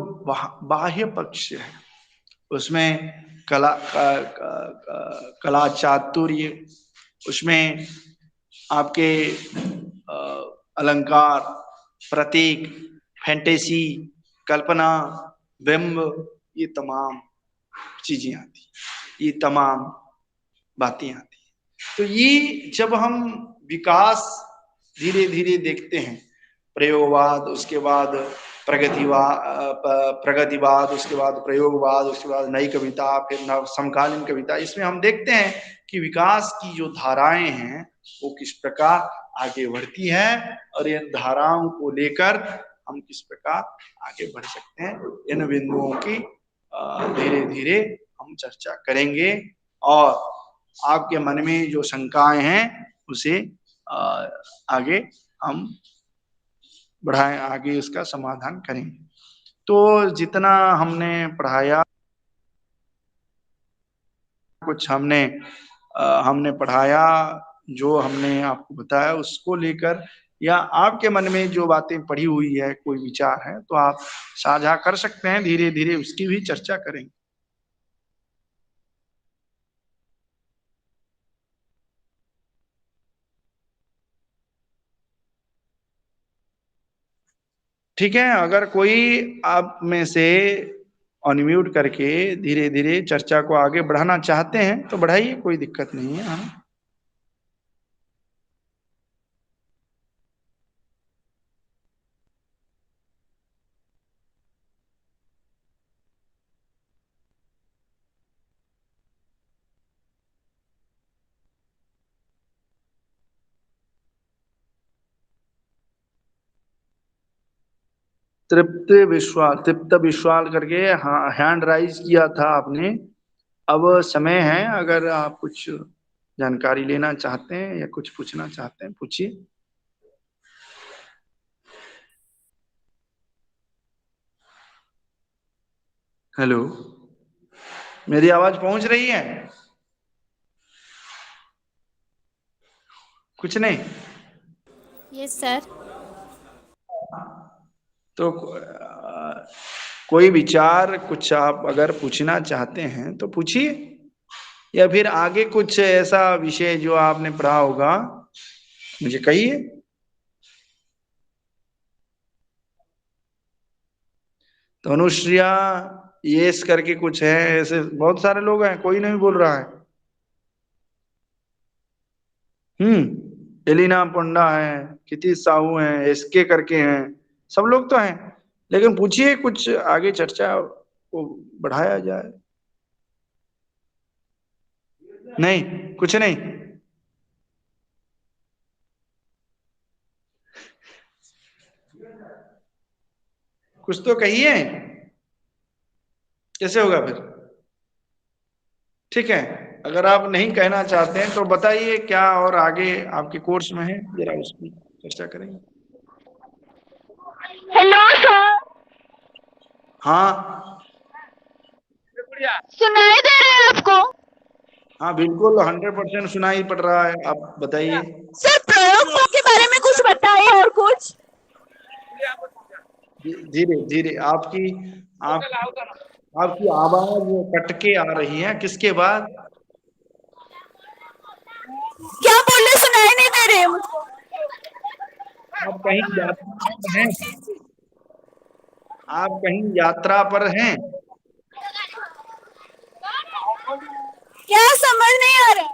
बाह्य पक्ष है उसमें कला चातुर्य, उसमें आपके अलंकार, प्रतीक, फैंटेसी, कल्पना, बिंब, ये तमाम चीजें आती, ये तमाम बातें आती। तो ये जब हम विकास धीरे धीरे देखते हैं, प्रयोगवाद, उसके बाद प्रगतिवाद, उसके बाद प्रयोगवाद, उसके बाद नई कविता, फिर नव समकालीन कविता, इसमें हम देखते हैं कि विकास की जो धाराएं हैं वो किस प्रकार आगे बढ़ती है, और इन धाराओं को लेकर हम किस प्रकार आगे बढ़ सकते हैं, इन बिंदुओं की धीरे धीरे हम चर्चा करेंगे। और आपके मन में जो शंकाएं हैं उसे आगे हम बढ़ाएं, आगे उसका समाधान करेंगे। तो जितना हमने पढ़ाया, कुछ हमने पढ़ाया, जो हमने आपको बताया उसको लेकर, या आपके मन में जो बातें पड़ी हुई है, कोई विचार है तो आप साझा कर सकते हैं, धीरे धीरे उसकी भी चर्चा करेंगे। ठीक है, अगर कोई आप में से अनम्यूट करके धीरे धीरे चर्चा को आगे बढ़ाना चाहते हैं तो बढ़ाइए, कोई दिक्कत नहीं है। हाँ, तृप्त विश्वाल करके हाँ हैंड राइज किया था आपने। अब समय है, अगर आप कुछ जानकारी लेना चाहते हैं या कुछ पूछना चाहते हैं, पूछिए। हेलो, मेरी आवाज पहुंच रही है? कुछ नहीं? Yes sir. तो कोई विचार कुछ आप अगर पूछना चाहते हैं तो पूछिए, या फिर आगे कुछ ऐसा विषय जो आपने पढ़ा होगा मुझे कहिए। तो अनुश्रिया यस करके कुछ है, ऐसे बहुत सारे लोग हैं, कोई नहीं बोल रहा है। एलिना पोंडा है, किति साहू हैं, एसके करके हैं, सब लोग तो हैं, लेकिन पूछिए कुछ आगे चर्चा को बढ़ाया जाए। नहीं, कुछ नहीं। कुछ तो कहिए, कैसे होगा फिर? ठीक है, अगर आप नहीं कहना चाहते हैं तो बताइए क्या और आगे आपके कोर्स में है, जरा उसकी चर्चा करेंगे। हेलो सर, हाँ सुनाई दे रहा है आपको? हाँ, बिल्कुल 100% सुनाई पड़ रहा है, आप बताइए। सर प्रयोग के बारे में कुछ बताइए और कुछ। धीरे धीरे आप आपकी आवाज कट के आ रही है, किसके बाद? क्या बोले सुनाई नहीं दे रहे मुझको। आप कहीं यात्रा पर हैं? आप कहीं यात्रा पर हैं? क्या समझ नहीं आ रहा है।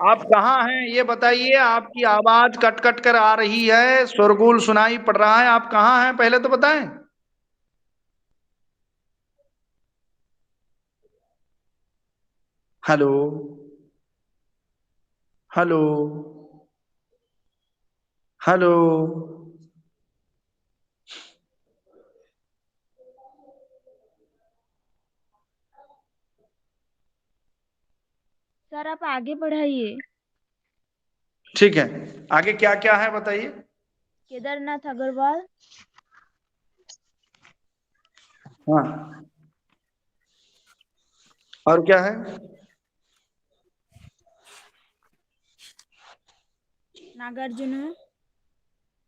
आप कहाँ हैं ये बताइए, आपकी आवाज कट कट कर आ रही है, शोरगुल सुनाई पड़ रहा है, आप कहाँ हैं पहले तो बताएं। Hello, hello hello. सर आप आगे बढ़ाइए। ठीक है, आगे क्या क्या है बताइए। केदारनाथ अग्रवाल, हाँ, और क्या है? नागार्जुन,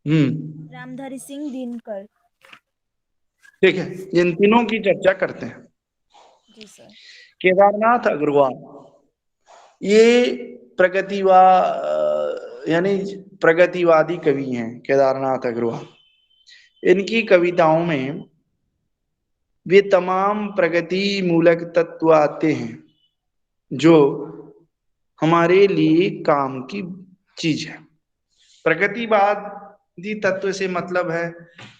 हम्म, रामधारी सिंह दिनकर। ठीक है, इन तीनों की चर्चा करते हैं। जी सर। केदारनाथ अग्रवाल ये यानी प्रगतिवादी कवि हैं केदारनाथ अग्रवाल। इनकी कविताओं में वे तमाम प्रगति मूलक तत्व आते हैं जो हमारे लिए काम की चीज है। प्रगतिवादी तत्व से मतलब है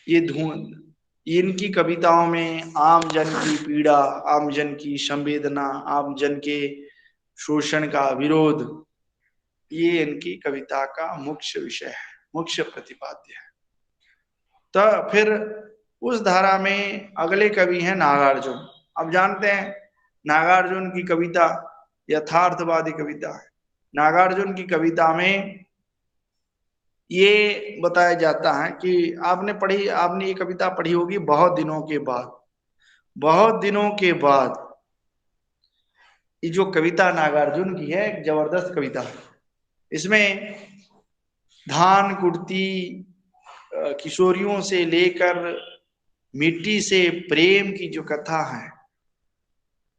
ये धुन, इनकी कविताओं में आम जन की पीड़ा, आम जन की संवेदना, आम जन के शोषण का विरोध, ये इनकी कविता का मुख्य विषय है, मुख्य प्रतिपाद्य है। तो फिर उस धारा में अगले कवि हैं नागार्जुन। अब जानते हैं नागार्जुन की कविता यथार्थवादी कविता है। नागार्जुन की कविता में ये बताया जाता है कि आपने ये कविता पढ़ी होगी, बहुत दिनों के बाद। बहुत दिनों के बाद ये जो कविता नागार्जुन की है एक जबरदस्त कविता है। इसमें धान कुटती किशोरियों से लेकर मिट्टी से प्रेम की जो कथा है,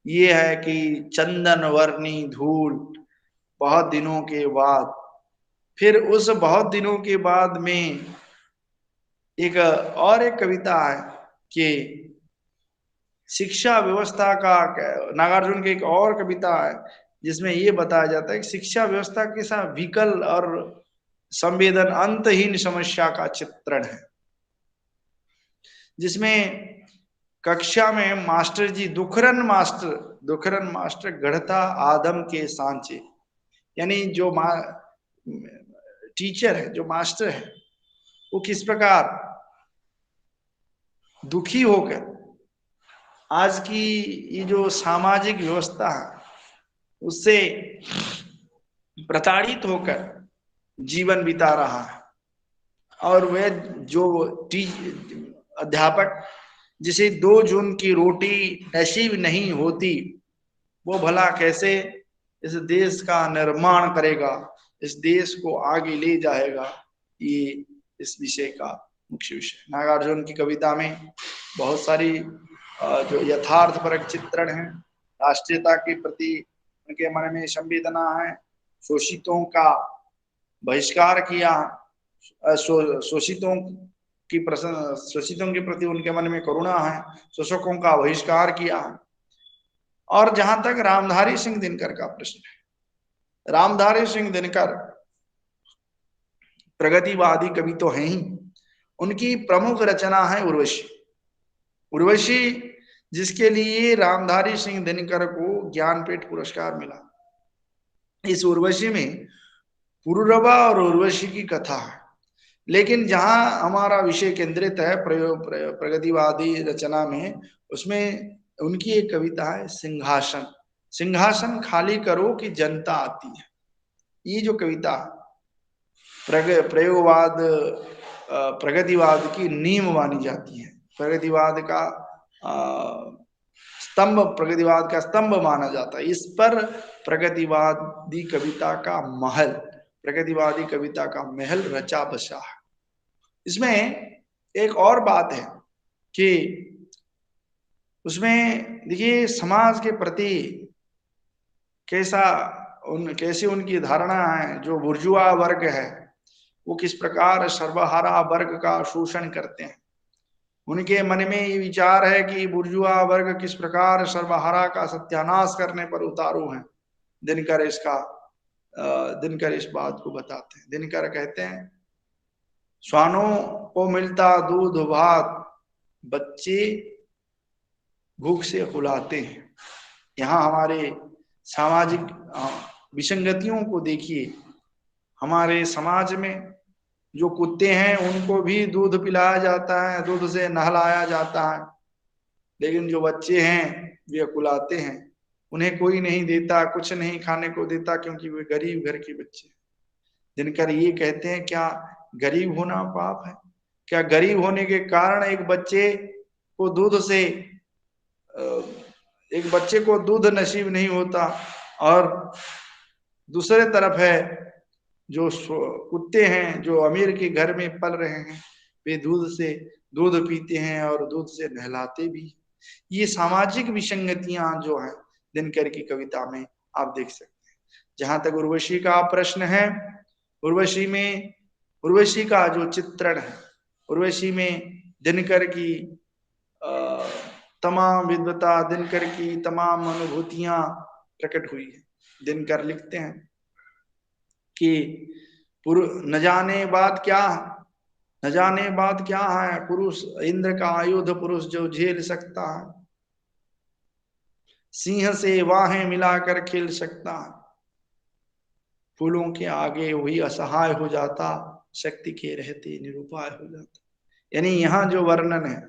ये है कि चंदन वर्णी धूल बहुत दिनों के बाद। फिर उस बहुत दिनों के बाद में एक कविता है कि शिक्षा व्यवस्था का, नागार्जुन की एक और कविता है जिसमें ये बताया जाता है कि शिक्षा व्यवस्था के साथ विकल और संवेदन अंतहीन समस्या का चित्रण है, जिसमें कक्षा में मास्टर जी दुखरन मास्टर गढ़ता आदम के सांचे, यानी जो टीचर है, जो मास्टर है, वो किस प्रकार दुखी होकर आज की ये जो सामाजिक व्यवस्था है उससे प्रताड़ित होकर जीवन बिता रहा है। और वह जो अध्यापक जिसे 2 जून की रोटी नसीब नहीं होती, वो भला कैसे इस देश का निर्माण करेगा, इस देश को आगे ले जाएगा, ये इस विषय का मुख्य विषय। नागार्जुन की कविता में बहुत सारी जो यथार्थपरक चित्रण है, राष्ट्रीयता के प्रति उनके मन में संवेदना है, शोषितों का बहिष्कार किया, शोषितों शोषितों के प्रति उनके मन में करुणा है, शोषकों का बहिष्कार किया। और जहां तक रामधारी सिंह दिनकर का प्रश्न है, रामधारी सिंह दिनकर प्रगतिवादी कवि तो हैं ही, उनकी प्रमुख रचना है उर्वशी। उर्वशी जिसके लिए रामधारी सिंह दिनकर को ज्ञानपीठ पुरस्कार मिला। इस उर्वशी में पुरुरवा और उर्वशी की कथा है, लेकिन जहां हमारा विषय केंद्रित है प्रगतिवादी रचना में, उसमें उनकी एक कविता है सिंहासन। सिंहासन खाली करो कि जनता आती है। ये जो कविता प्रयोगवाद प्रगतिवाद की नींव मानी जाती है, प्रगतिवाद का स्तंभ, प्रगतिवाद का स्तंभ माना जाता है। इस पर प्रगतिवादी कविता का महल, प्रगतिवादी कविता का महल रचा बसा है। इसमें एक और बात है कि उसमें देखिए समाज के प्रति कैसी उनकी धारणा है। जो बुर्जुआ वर्ग है वो किस प्रकार सर्वहारा वर्ग का शोषण करते हैं। उनके मन में ये विचार है कि बुर्जुआ वर्ग किस प्रकार सर्वहारा का सत्यानाश करने पर उतारू है। दिनकर इस बात को बताते हैं। दिनकर कहते हैं, श्वानों को मिलता दूध भात, बच्चे भूख से फुलाते हैं। यहाँ हमारे सामाजिक विसंगतियों को देखिए हमारे समाज में जो कुत्ते हैं उनको भी दूध पिलाया जाता है, दूध से नहलाया जाता है, लेकिन जो बच्चे हैं वे कुलाते हैं, उन्हें कोई नहीं देता, कुछ नहीं खाने को देता, क्योंकि वे गरीब घर के बच्चे हैं। दिनकर ये कहते हैं क्या गरीब होना पाप है? क्या गरीब होने के कारण एक बच्चे को दूध से एक बच्चे को दूध नसीब नहीं होता, और दूसरे तरफ है जो कुत्ते हैं जो अमीर के घर में पल रहे हैं, वे दूध पीते हैं और दूध से नहलाते भी। ये सामाजिक विसंगतियां जो है दिनकर की कविता में आप देख सकते हैं। जहां तक उर्वशी का प्रश्न है, उर्वशी का जो चित्रण है, उर्वशी में दिनकर की तमाम विद्वता, दिनकर की तमाम अनुभूतियां प्रकट हुई है। दिनकर लिखते हैं कि न जाने बात क्या, न जाने बात क्या है, पुरुष इंद्र का आयुध पुरुष जो झेल सकता है, सिंह से वाहें मिलाकर खेल सकता है, फूलों के आगे वही असहाय हो जाता, शक्ति के रहते निरुपाय हो जाता। यानी यहाँ जो वर्णन है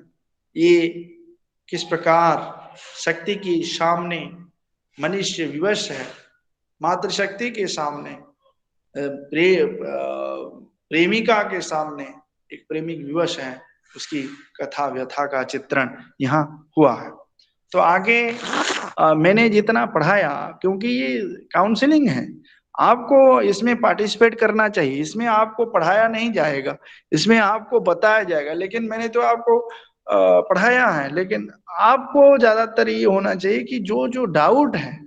ये किस प्रकार शक्ति के सामने मनुष्य विवश है, मातृशक्ति के सामने प्रेमिका के सामने एक प्रेमिक विवश है, उसकी कथा व्यथा का चित्रण यहाँ हुआ है। तो आगे मैंने जितना पढ़ाया, क्योंकि ये काउंसलिंग है, आपको इसमें पार्टिसिपेट करना चाहिए, इसमें आपको पढ़ाया नहीं जाएगा, इसमें आपको बताया जाएगा, लेकिन मैंने तो आपको पढ़ाया है, लेकिन आपको ज्यादातर ये होना चाहिए कि जो जो डाउट है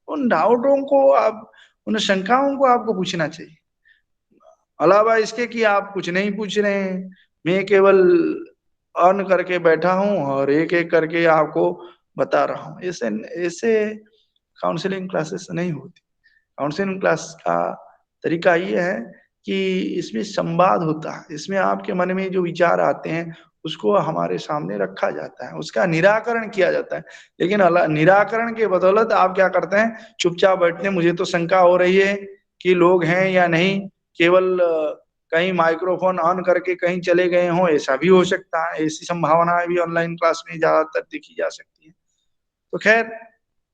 उन डाउटों को आप, उन शंकाओं को आपको पूछना चाहिए। अलावा इसके कि आप कुछ नहीं पूछ रहे हैं, मैं केवल ऑन करके बैठा हूं और एक एक करके आपको बता रहा हूं, ऐसे काउंसलिंग क्लासेस नहीं होती। काउंसलिंग क्लास का तरीका ये है कि इसमें संवाद होता है, इसमें आपके मन में जो विचार आते हैं उसको हमारे सामने रखा जाता है, उसका निराकरण किया जाता है। लेकिन निराकरण के बदौलत आप क्या करते हैं, चुपचाप बैठते हैं। मुझे तो शंका हो रही है कि लोग हैं या नहीं, केवल कहीं माइक्रोफोन ऑन करके कहीं चले गए हों, ऐसा भी हो सकता है, ऐसी संभावनाएं भी ऑनलाइन क्लास में ज्यादातर देखी जा सकती है। तो खैर,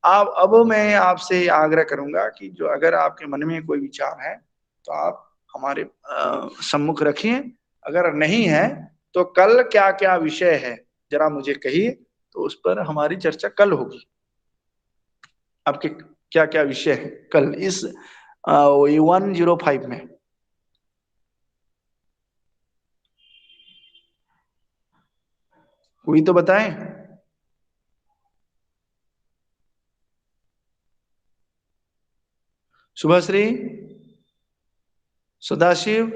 अब मैं आपसे आग्रह करूंगा कि जो अगर आपके मन में कोई विचार है तो आप हमारे सम्मुख रखिए, अगर नहीं है तो कल क्या क्या विषय है जरा मुझे कहिए, तो उस पर हमारी चर्चा कल होगी। आपके क्या क्या विषय है कल इस 105 में? कोई तो बताएं। शुभश्री, सदाशिव,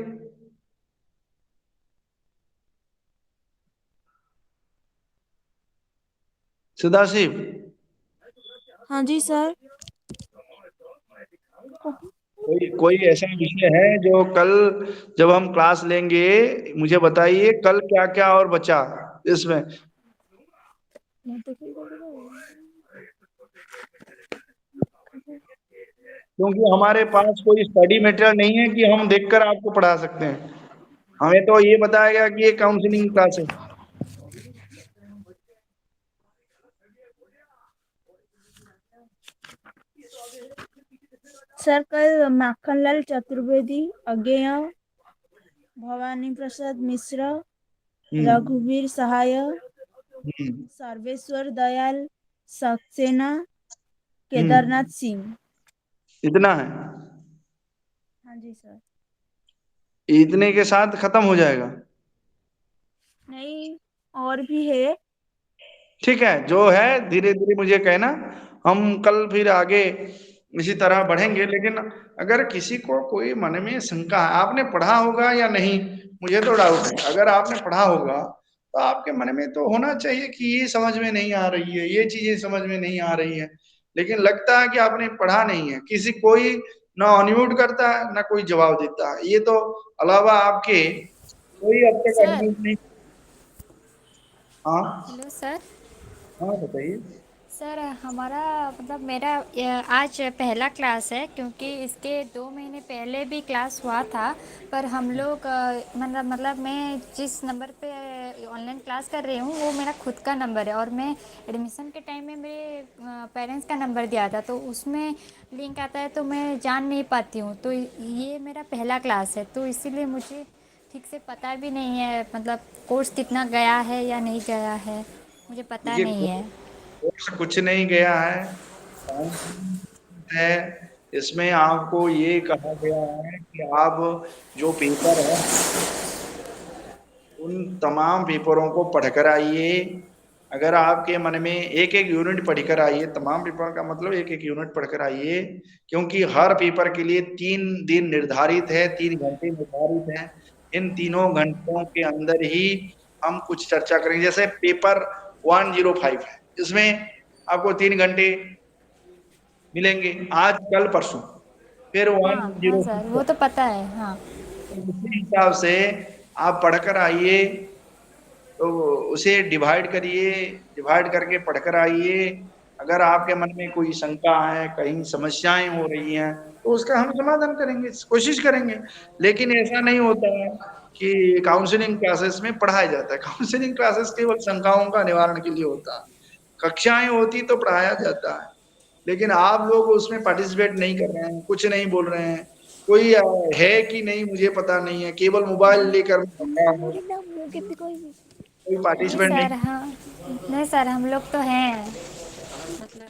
सदाशिव। हाँ जी सर। कोई ऐसा विषय है जो कल जब हम क्लास लेंगे, मुझे बताइए कल क्या क्या और बचा इसमें। क्योंकि हमारे पास कोई स्टडी मटेरियल नहीं है कि हम देखकर आपको पढ़ा सकते हैं, हमें तो ये बताया गया कि ये काउंसलिंग क्लास है। सर कल माखनलाल चतुर्वेदी, अज्ञेय, भवानी प्रसाद मिश्र, रघुवीर सहाय, सर्वेश्वर दयाल सक्सेना, केदारनाथ सिंह। इतना है? हाँ जी सर। इतने के साथ खत्म हो जाएगा? नहीं, और भी है। ठीक है, जो है धीरे धीरे मुझे कहना, हम कल फिर आगे इसी तरह बढ़ेंगे। लेकिन अगर किसी को कोई मन में शंका है, आपने पढ़ा होगा या नहीं मुझे तो डाउट है, अगर आपने पढ़ा होगा तो आपके मन में तो होना चाहिए कि ये समझ में नहीं आ रही है, ये चीजें समझ में नहीं आ रही है, लेकिन लगता है कि आपने पढ़ा नहीं है। किसी कोई ना अनम्यूट करता है ना कोई जवाब देता है, ये तो अलावा आपके कोई अब तक सर। अनम्यूट नहीं। हाँ हेलो सर। हाँ बताइए। सर हमारा मतलब मेरा आज पहला क्लास है, क्योंकि इसके 2 महीने पहले भी क्लास हुआ था। पर हम लोग मतलब मैं जिस नंबर पे ऑनलाइन क्लास कर रही हूँ वो मेरा खुद का नंबर है, और मैं एडमिशन के टाइम में मेरे पेरेंट्स का नंबर दिया था, तो उसमें लिंक आता है तो मैं जान नहीं पाती हूँ। तो ये मेरा पहला क्लास है, तो इसीलिए मुझे ठीक से पता भी नहीं है, मतलब कोर्स कितना गया है या नहीं गया है, मुझे पता ये नहीं है। कोर्स कुछ नहीं गया है। इसमें आपको ये कहा गया है कि आप जो पेपर है उन तमाम पेपरों को पढ़कर आइए। अगर आपके मन में एक एक यूनिट पढ़कर आइए, तमाम पेपर का मतलब एक एक यूनिट पढ़कर आइए, क्योंकि हर पेपर के लिए 3 दिन निर्धारित है, 3 घंटे निर्धारित हैं। इन तीनों घंटों के अंदर ही हम कुछ चर्चा करेंगे। जैसे पेपर 105 है, इसमें आपको 3 घंटे मिलेंगे, आज कल परसों। फिर हाँ हाँ सर, 106 वो तो पता है, हाँ। उसी हिसाब से आप पढ़कर आइए, तो उसे डिवाइड करिए, डिवाइड करके पढ़कर आइए। अगर आपके मन में कोई शंका है, कहीं समस्याएं हो रही हैं, तो उसका हम समाधान करेंगे, कोशिश करेंगे। लेकिन ऐसा नहीं होता है कि काउंसलिंग क्लासेस में पढ़ाया जाता है। काउंसलिंग क्लासेस केवल शंकाओं का निवारण के लिए होता है। कक्षाएं होती तो पढ़ाया जाता है, लेकिन आप लोग उसमें पार्टिसिपेट नहीं कर रहे हैं, कुछ नहीं बोल रहे हैं। कोई है कि नहीं मुझे पता नहीं है, केवल मोबाइल लेकर बैठा है, कोई नहीं पार्टिसिपेट नहीं। सर, हाँ। नहीं सर, हम लोग तो हैं, मतलब।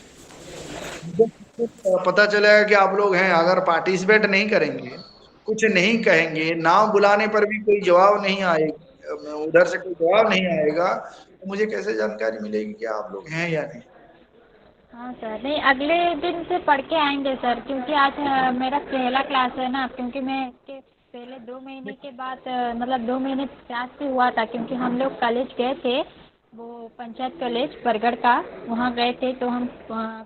पता चलेगा कि आप लोग हैं, अगर पार्टिसिपेट नहीं करेंगे, कुछ नहीं कहेंगे, नाम बुलाने पर भी कोई जवाब नहीं आएगा, उधर से कोई जवाब नहीं आएगा, तो मुझे कैसे जानकारी मिलेगी कि आप लोग हैं या नहीं। हाँ सर, नहीं अगले दिन से पढ़ के आएंगे सर, क्योंकि आज मेरा पहला क्लास है ना, क्योंकि मैं इसके पहले 2 महीने के बाद मतलब 2 महीने क्लास भी हुआ था, क्योंकि हम लोग कॉलेज गए थे, वो पंचायत कॉलेज बरगढ़ का, वहाँ गए थे, तो हम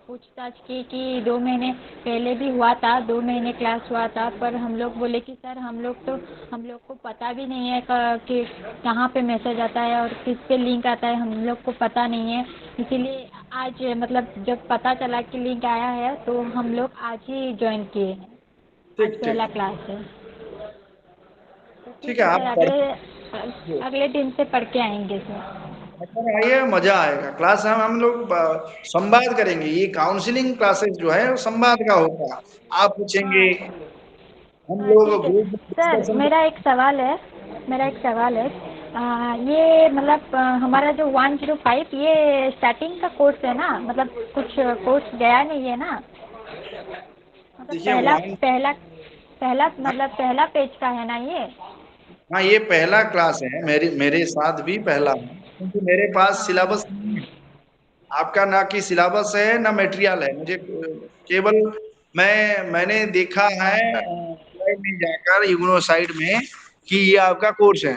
पूछताछ की कि 2 महीने पहले भी हुआ था, 2 महीने क्लास हुआ था, पर हम लोग बोले कि सर हम लोग को पता भी नहीं है कि कहाँ पे मैसेज आता है और किस पे लिंक आता है, हम लोग को पता नहीं है। इसीलिए आज मतलब जब पता चला कि लिंक आया है, तो हम लोग आज ही ज्वाइन किए हैं। आज ठीक ठीक पहला क्लास है, तो ठीक ठीक है, है आप सर, पढ़िए, अगले दिन से पढ़ के आएंगे सर। पढ़कर आइए, मजा आएगा। क्लास हम लोग संवाद करेंगे। ये काउंसलिंग क्लासेस जो है वो संवाद का होता है। आप पूछेंगे, हाँ हम हाँ, लोग ठीक है ग्रुप सर। डिस्कशन। मेरा एक सवाल है, ये मतलब हमारा जो 105 ये स्टार्टिंग का कोर्स है ना, मतलब कुछ कोर्स गया नहीं है ना, मतलब देखिए पहला वन, पहला पहला मतलब पहला पेज का है ना ये। हाँ ये पहला क्लास है, मेरे मेरे साथ भी पहला है, क्योंकि मेरे पास हाँ सिलेबस नहीं है। आपका ना कि सिलेबस है ना मटेरियल है। मुझे केवल मैंने देखा है वेबसाइट में जाकर, इग्नो साइट में, कि ये आपका कोर्स है,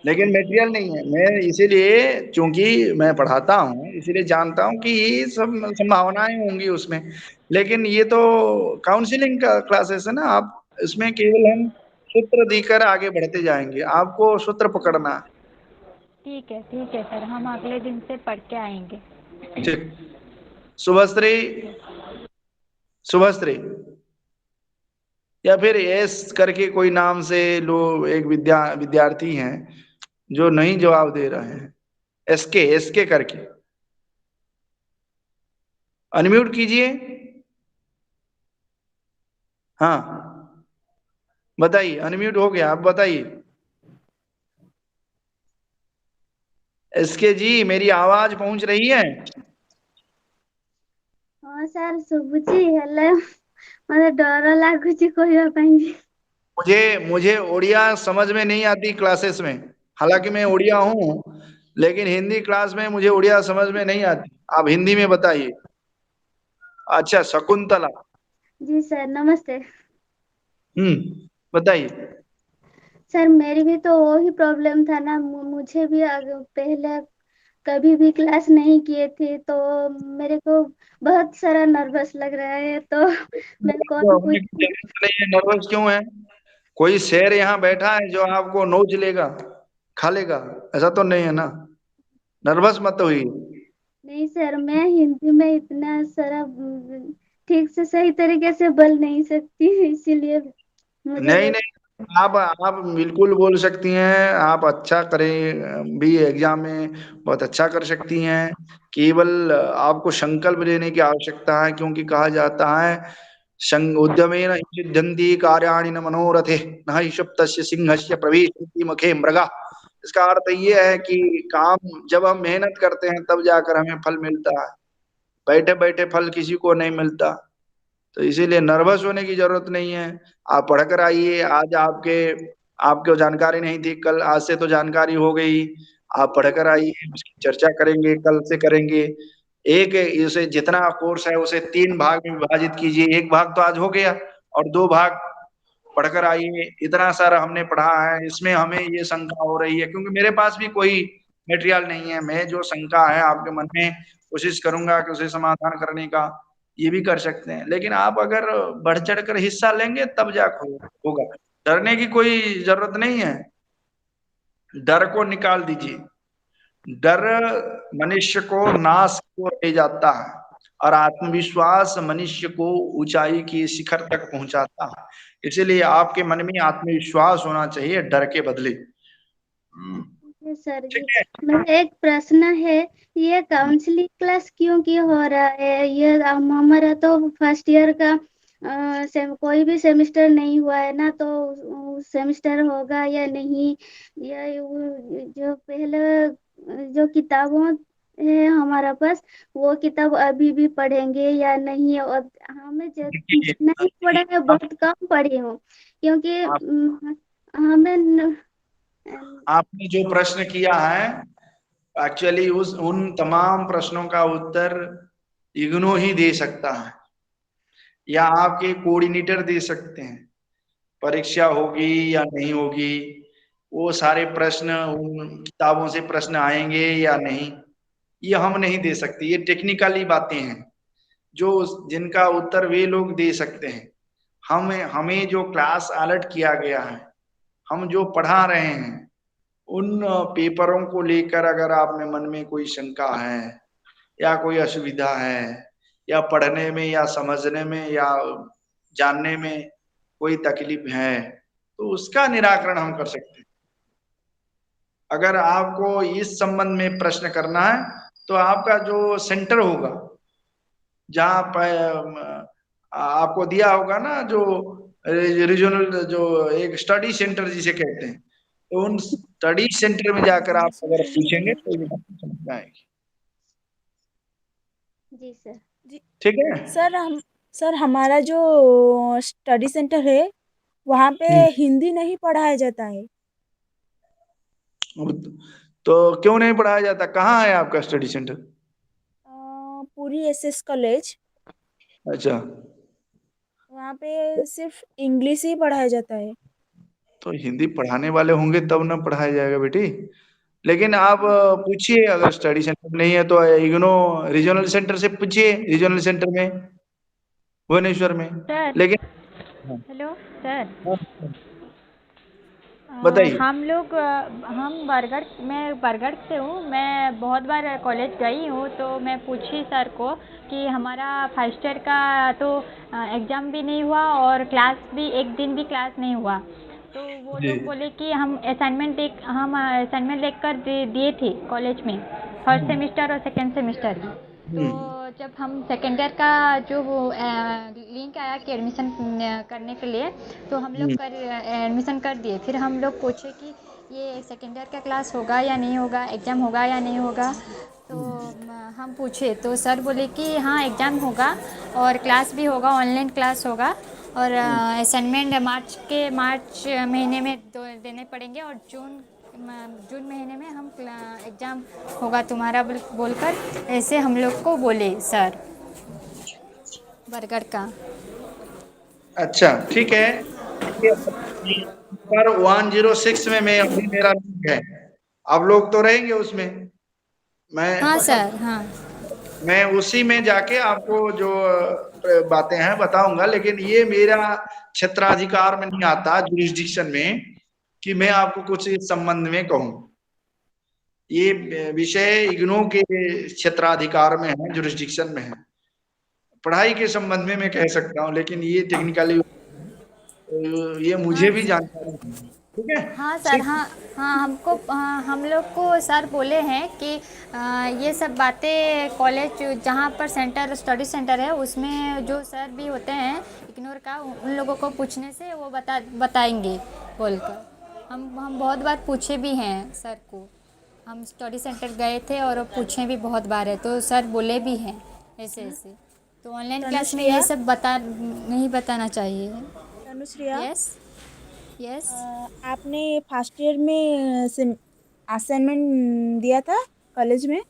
लेकिन मटेरियल नहीं है। मैं इसीलिए, चूंकि मैं पढ़ाता हूँ, इसीलिए जानता हूँ कि ये सब संभावनाएं होंगी उसमें। लेकिन ये तो काउंसलिंग का क्लासेस है ना, आप इसमें केवल हम सूत्र देकर आगे बढ़ते जाएंगे, आपको सूत्र पकड़ना है। ठीक है सर, हम अगले दिन से पढ़ के आएंगे। ठीक। शुभश्री, शुभश्री, या फिर एस करके कोई नाम से लो, एक विद्यार्थी हैं जो नहीं जवाब दे रहे हैं। एसके करके अनम्यूट कीजिए। हाँ बताइए, अनम्यूट हो गया, आप बताइए। एसके जी, मेरी आवाज पहुंच रही है? ହଁ ସାର୍ ଶୁଭୁଛି ହେଲେ ମତେ ଡର ଲାଗୁଛି କହିବା ପାଇଁ ବି। मुझे उड़िया समझ में नहीं आती क्लासेस में। हालांकि मैं उड़िया हूँ, लेकिन हिंदी क्लास में मुझे उड़िया समझ में नहीं आती। आप हिंदी में बताइए। अच्छा, शकुंतला। जी सर नमस्ते। बताइए। सर मेरी भी तो वही प्रॉब्लम था ना, मुझे भी पहले कभी भी क्लास नहीं किए थे, तो मेरे को बहुत सारा नर्वस लग रहा है, तो मैं कौन होने की पूछ। जरूरत नहीं है, नर्वस क्यों है? कोई शेर यहाँ बैठा है जो आपको नोच लेगा, खा लेगा? ऐसा तो नहीं है ना, नर्वस मत होइए। नहीं सर, मैं हिंदी में इतना सारा ठीक से सही तरीके से बोल नहीं सकती, इसीलिए मुझे नहीं बहुत। नहीं, आप बिल्कुल बोल सकती हैं। आप अच्छा करें भी एग्जाम में, बहुत अच्छा कर सकती हैं। केवल आपको संकल्प लेने की आवश्यकता है, क्योंकि कहा जाता है उद्यमेन सिद्ध्यन्ति कार्याणि न मनोरथे, न हि सुप्तस्य सिंहस्य प्रवेशन्ति मुखे मृगा। इसका अर्थ ये है कि काम जब हम मेहनत करते हैं तब जाकर हमें फल मिलता है, बैठे बैठे फल किसी को नहीं मिलता। तो इसीलिए नर्वस होने की जरूरत नहीं है। आप पढ़कर आइए। आज आपको जानकारी नहीं थी, कल आज से तो जानकारी हो गई। आप पढ़कर आइए, उसकी चर्चा करेंगे, कल से करेंगे। एक इसे जितना कोर्स है उसे 3 भाग में विभाजित कीजिए। एक भाग तो आज हो गया और 2 भाग पढ़कर आइए। इतना सारा हमने पढ़ा है, इसमें हमें ये शंका हो रही है, क्योंकि मेरे पास भी कोई मटेरियल नहीं है। मैं जो शंका है आपके मन में, कोशिश करूंगा कि उसे समाधान करने का। ये भी कर सकते हैं, लेकिन आप अगर बढ़ चढ़ कर हिस्सा लेंगे तब जाकर होगा। डरने की कोई जरूरत नहीं है। डर को निकाल दीजिए। डर मनुष्य को नाश को ले जाता है, और आत्मविश्वास मनुष्य को ऊंचाई की शिखर तक पहुंचाता है। इसीलिए आपके मन में आत्मविश्वास होना चाहिए, डर के बदले। जी सर ठीक जी। है। मेरा एक प्रश्न है, ये काउंसलिंग क्लास क्यों की हो रहा है? ये हमारा तो फर्स्ट ईयर का कोई भी सेमेस्टर नहीं हुआ है ना, तो सेमेस्टर होगा या नहीं, या जो पहले जो किताबों है हमारा पास, वो किताब अभी भी पढ़ेंगे या नहीं? और हमें देखिए, जितना ही पढ़ा है बहुत कम पढ़ी हूँ, क्योंकि आप हमें आपने जो प्रश्न किया है, एक्चुअली उस उन तमाम प्रश्नों का उत्तर इग्नो ही दे सकता है, या आपके कोऑर्डिनेटर दे सकते हैं। परीक्षा होगी या नहीं होगी, वो सारे प्रश्न उन किताबों से प्रश्न आएंगे या नहीं, ये हम नहीं दे सकते। ये टेक्निकली बातें हैं जो जिनका उत्तर वे लोग दे सकते हैं। हमें जो क्लास अलर्ट किया गया है, हम जो पढ़ा रहे हैं, उन पेपरों को लेकर अगर आप में मन में कोई शंका है, या कोई असुविधा है, या पढ़ने में या समझने में या जानने में कोई तकलीफ है, तो उसका निराकरण हम कर सकते हैं। अगर आपको इस संबंध में प्रश्न करना है, तो आपका जो सेंटर होगा, जहाँ आपको दिया होगा ना, जो रीजनल, जो एक स्टडी सेंटर जिसे कहते हैं, तो उन स्टडी सेंटर में जाकर आप अगर पूछेंगे तो ये बात समझ में आएगी। जी सर। जी ठीक है। सर हमारा जो स्टडी सेंटर है वहाँ पे हम्म। हिंदी नहीं पढ़ाया जाता है। तो क्यों नहीं पढ़ाया जाता? कहाँ है आपका स्टडी सेंटर? पूरी एसएस कॉलेज, अच्छा। वहाँ पे सिर्फ इंग्लिश ही पढ़ाया जाता है। तो हिंदी पढ़ाने वाले होंगे तब ना पढ़ाया जाएगा बेटी। लेकिन आप पूछिए, अगर स्टडी सेंटर नहीं है तो इग्नो रीजनल सेंटर से पूछिए, रीजनल सेंटर में भुवनेश्वर में। सर। लेकिन हाँ, हेलो सर। हाँ, बताइए। हम बरगढ़, मैं बरगढ़ से हूँ। मैं बहुत बार कॉलेज गई हूँ, तो मैं पूछी सर को कि हमारा फर्स्ट ईयर का तो एग्ज़ाम भी नहीं हुआ और क्लास भी एक दिन भी क्लास नहीं हुआ। तो वो जी। लोग बोले कि हम असाइनमेंट लिख कर दिए थे कॉलेज में, फर्स्ट सेमेस्टर और सेकेंड सेमेस्टर की। तो जब हम सेकेंड ईयर का जो वो लिंक आया कि एडमिशन करने के लिए, तो हम लोग एडमिशन कर दिए। फिर हम लोग पूछे कि ये सेकेंड ईयर का क्लास होगा या नहीं होगा, एग्ज़ाम होगा या नहीं होगा। तो हम पूछे तो सर बोले कि हाँ एग्ज़ाम होगा और क्लास भी होगा, ऑनलाइन क्लास होगा, और असाइनमेंट मार्च महीने में देने पड़ेंगे, और जून महीने में हम एग्ज़ाम होगा तुम्हारा बोलकर ऐसे हम लोग को बोले सर बरगढ़ का। अच्छा ठीक है। पर 106 में मैं अभी मेरा लिंक है, आप लोग तो रहेंगे उसमें। हाँ मैं सर। हाँ मैं उसी में जाके आपको जो बातें हैं बताऊंगा, लेकिन ये मेरा क्षेत्राधिकार में नहीं आता, जुरिस्डिक्शन में, कि मैं आपको कुछ इस संबंध में कहूं। ये विषय इग्नू के क्षेत्राधिकार में है, जुरिस्डिक्शन में है। पढ़ाई के संबंध में मैं कह सकता हूँ, लेकिन ये टेक्निकली ये मुझे हाँ भी जानकारी नहीं है। ठीक है। हाँ सर, सिर्फ हाँ हाँ, हमको हम लोग को सर बोले हैं कि ये सब बातें कॉलेज जहाँ पर सेंटर स्टडी सेंटर है उसमें जो सर भी होते हैं इग्नोर का, उन लोगों को पूछने से वो बताएंगे बोलकर। हम बहुत बार पूछे भी हैं सर को, हम स्टडी सेंटर गए थे और पूछे भी बहुत बार है, तो सर बोले भी हैं ऐसे ऐसे। तो ऑनलाइन क्लास में ये सब नहीं बताना चाहिए। तनुश्रिया, यस यस। आपने फर्स्ट ईयर में असाइनमेंट दिया था कॉलेज में?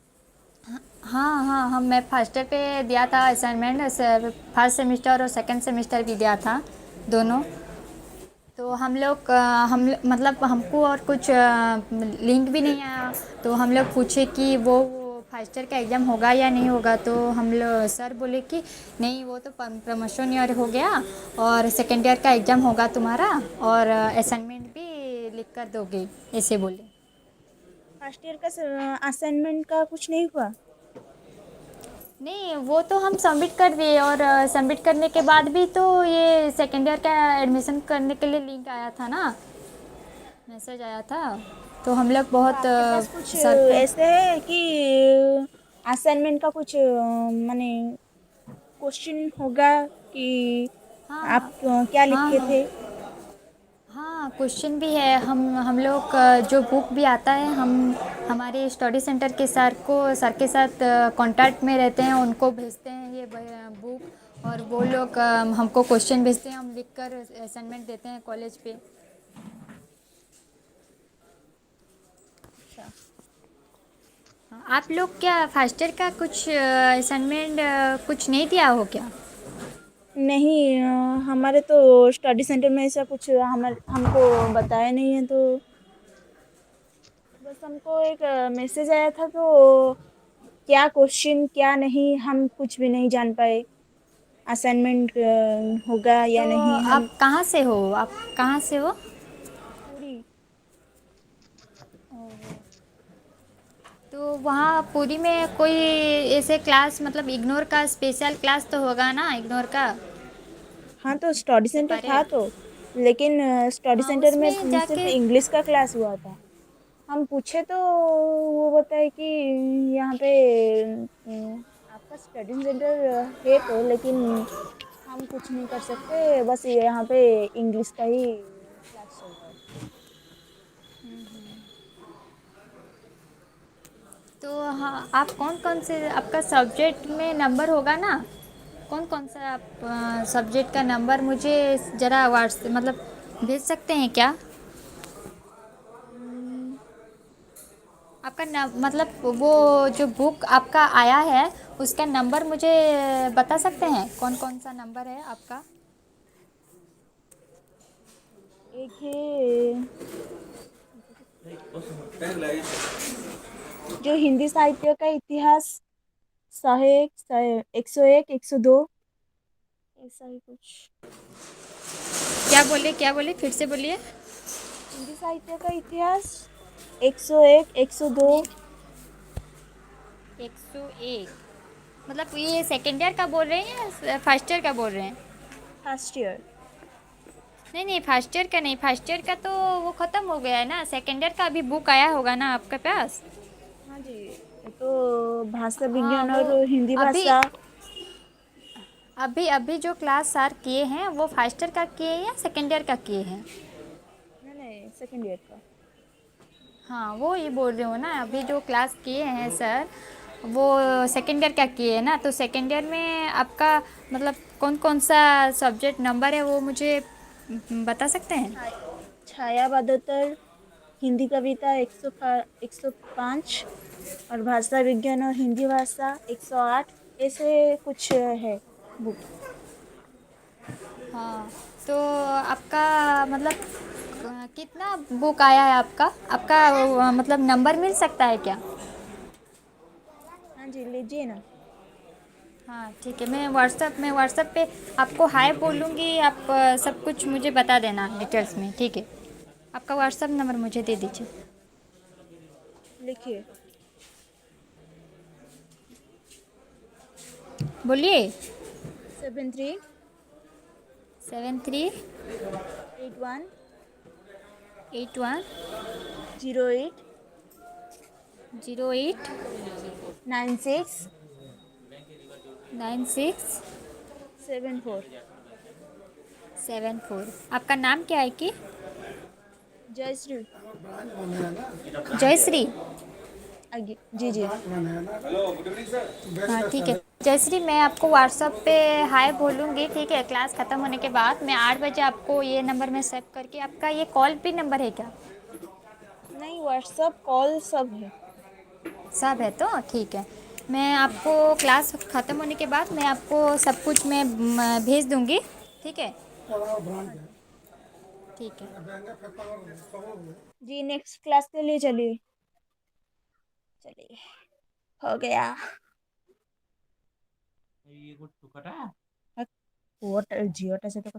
हाँ हाँ, मैं फर्स्ट ईयर पे दिया था असाइनमेंट, फर्स्ट सेमेस्टर और सेकंड सेमेस्टर भी दिया था दोनों। तो हम लोग मतलब हमको और कुछ लिंक भी नहीं आया, तो हम लोग पूछे कि वो फर्स्ट ईयर का एग्ज़ाम होगा या नहीं होगा, तो हम लोग सर बोले कि नहीं, वो तो प्रमोशन ईयर हो गया और सेकेंड ईयर का एग्ज़ाम होगा तुम्हारा और असाइनमेंट भी लिख कर दोगे, ऐसे बोले। फर्स्ट ईयर का असाइनमेंट का कुछ नहीं हुआ? नहीं, वो तो हम सबमिट कर दिए और सबमिट करने के बाद भी तो ये सेकेंड ईयर का एडमिशन करने के लिए लिंक आया था ना, मैसेज आया था, तो हम लोग बहुत आपके पास कुछ सर को ऐसे है कि असाइनमेंट का कुछ माने क्वेश्चन होगा कि हाँ आप क्या हाँ लिखे हाँ थे? हाँ, क्वेश्चन भी है। हम लोग जो बुक भी आता है, हम हमारे स्टडी सेंटर के सर के साथ कांटेक्ट में रहते हैं, उनको भेजते हैं ये बुक, और वो लोग हमको क्वेश्चन भेजते हैं, हम लिख कर असाइनमेंट देते हैं कॉलेज पे। हाँ, आप लोग क्या फर्स्ट ईयर का कुछ असाइनमेंट कुछ नहीं दिया हो क्या? नहीं, हमारे तो स्टडी सेंटर में ऐसा कुछ हमको बताया नहीं है, तो बस हमको एक मैसेज आया था, तो क्या क्वेश्चन क्या नहीं हम कुछ भी नहीं जान पाए। असाइनमेंट होगा या तो नहीं हम आप कहाँ से हो? आप कहाँ से हो? पूरी तो वहाँ पुरी में कोई ऐसे क्लास, मतलब इग्नोर का स्पेशल क्लास तो होगा ना, इग्नोर का हाँ, तो स्टडी सेंटर था सेपरेट? तो, लेकिन स्टडी हाँ, सेंटर में उसमें सिर्फ जाके इंग्लिश का क्लास हुआ था। हम पूछे तो वो बताए कि यहाँ पे आपका स्टडी सेंटर है तो, लेकिन हम कुछ नहीं कर सकते, बस यहाँ पे इंग्लिश का ही क्लास चल रहा है। तो हाँ, आप कौन कौन से, आपका सब्जेक्ट में नंबर होगा ना, कौन कौन सा आप सब्जेक्ट का नंबर मुझे ज़रा व्हाट्सएप मतलब भेज सकते हैं क्या? आपका मतलब वो जो बुक आपका आया है उसका नंबर मुझे बता सकते हैं, कौन कौन सा नंबर है आपका? एक है जो हिंदी साहित्य का इतिहास, 101, 101, 102, ऐसा ही कुछ। क्या बोले फिर से बोलिए। हिंदी साहित्य का इतिहास 101, 102। 101, मतलब ये सेकेंड ईयर का बोल रहे हैं या फर्स्ट ईयर का बोल रहे हैं? First year. नहीं नहीं, फर्स्ट ईयर का नहीं, फर्स्ट ईयर का तो वो ख़त्म हो गया है ना, सेकेंड ईयर का अभी बुक आया होगा ना आपके पास? हाँ जी, ये तो भाषा हाँ, विज्ञान वो और हिंदी अभी भाषा। अभी अभी जो क्लास सर किए हैं वो फर्स्ट ईयर का किए हैं या सेकेंड ईयर का किए हैं? नहीं नहीं, सेकंड ईयर का। हाँ, वो ये बोल रहे हो ना, अभी जो क्लास किए हैं सर वो सेकेंड ईयर का किए हैं ना, तो सेकेंड ईयर में आपका मतलब कौन कौन सा सब्जेक्ट नंबर है वो मुझे बता सकते हैं? छाया बदोतर, हिंदी कविता 105, और भाषा विज्ञान और हिंदी भाषा 108, ऐसे कुछ है बुक। हाँ, तो आपका मतलब कितना बुक आया है आपका आपका मतलब नंबर मिल सकता है क्या? हाँ जी, लीजिए ना। हाँ ठीक है, मैं व्हाट्सएप पे आपको हाय बोलूँगी, आप सब कुछ मुझे बता देना डिटेल्स में, ठीक है? आपका व्हाट्सएप नंबर मुझे दे दीजिए। लिखिए। बोलिए। 73 73 81 81 08 08 96 96 74। 74। आपका नाम क्या है कि? जयश्री। जयश्री। जी जी। हाँ ठीक है जयश्री, मैं आपको व्हाट्सएप पे हाय बोलूँगी, ठीक है? क्लास ख़त्म होने के बाद मैं 8 बजे आपको ये नंबर में सेव करके, आपका ये कॉल भी नंबर है क्या? नहीं, व्हाट्सअप कॉल सब है। सब है तो ठीक है। मैं आपको क्लास ख़त्म होने के बाद मैं आपको सब कुछ मैं भेज दूँगी, ठीक है? ठीक है। जी, नेक्स्ट क्लास के लिए चलिए। चलिए, हो गया। वो जियोटा से तो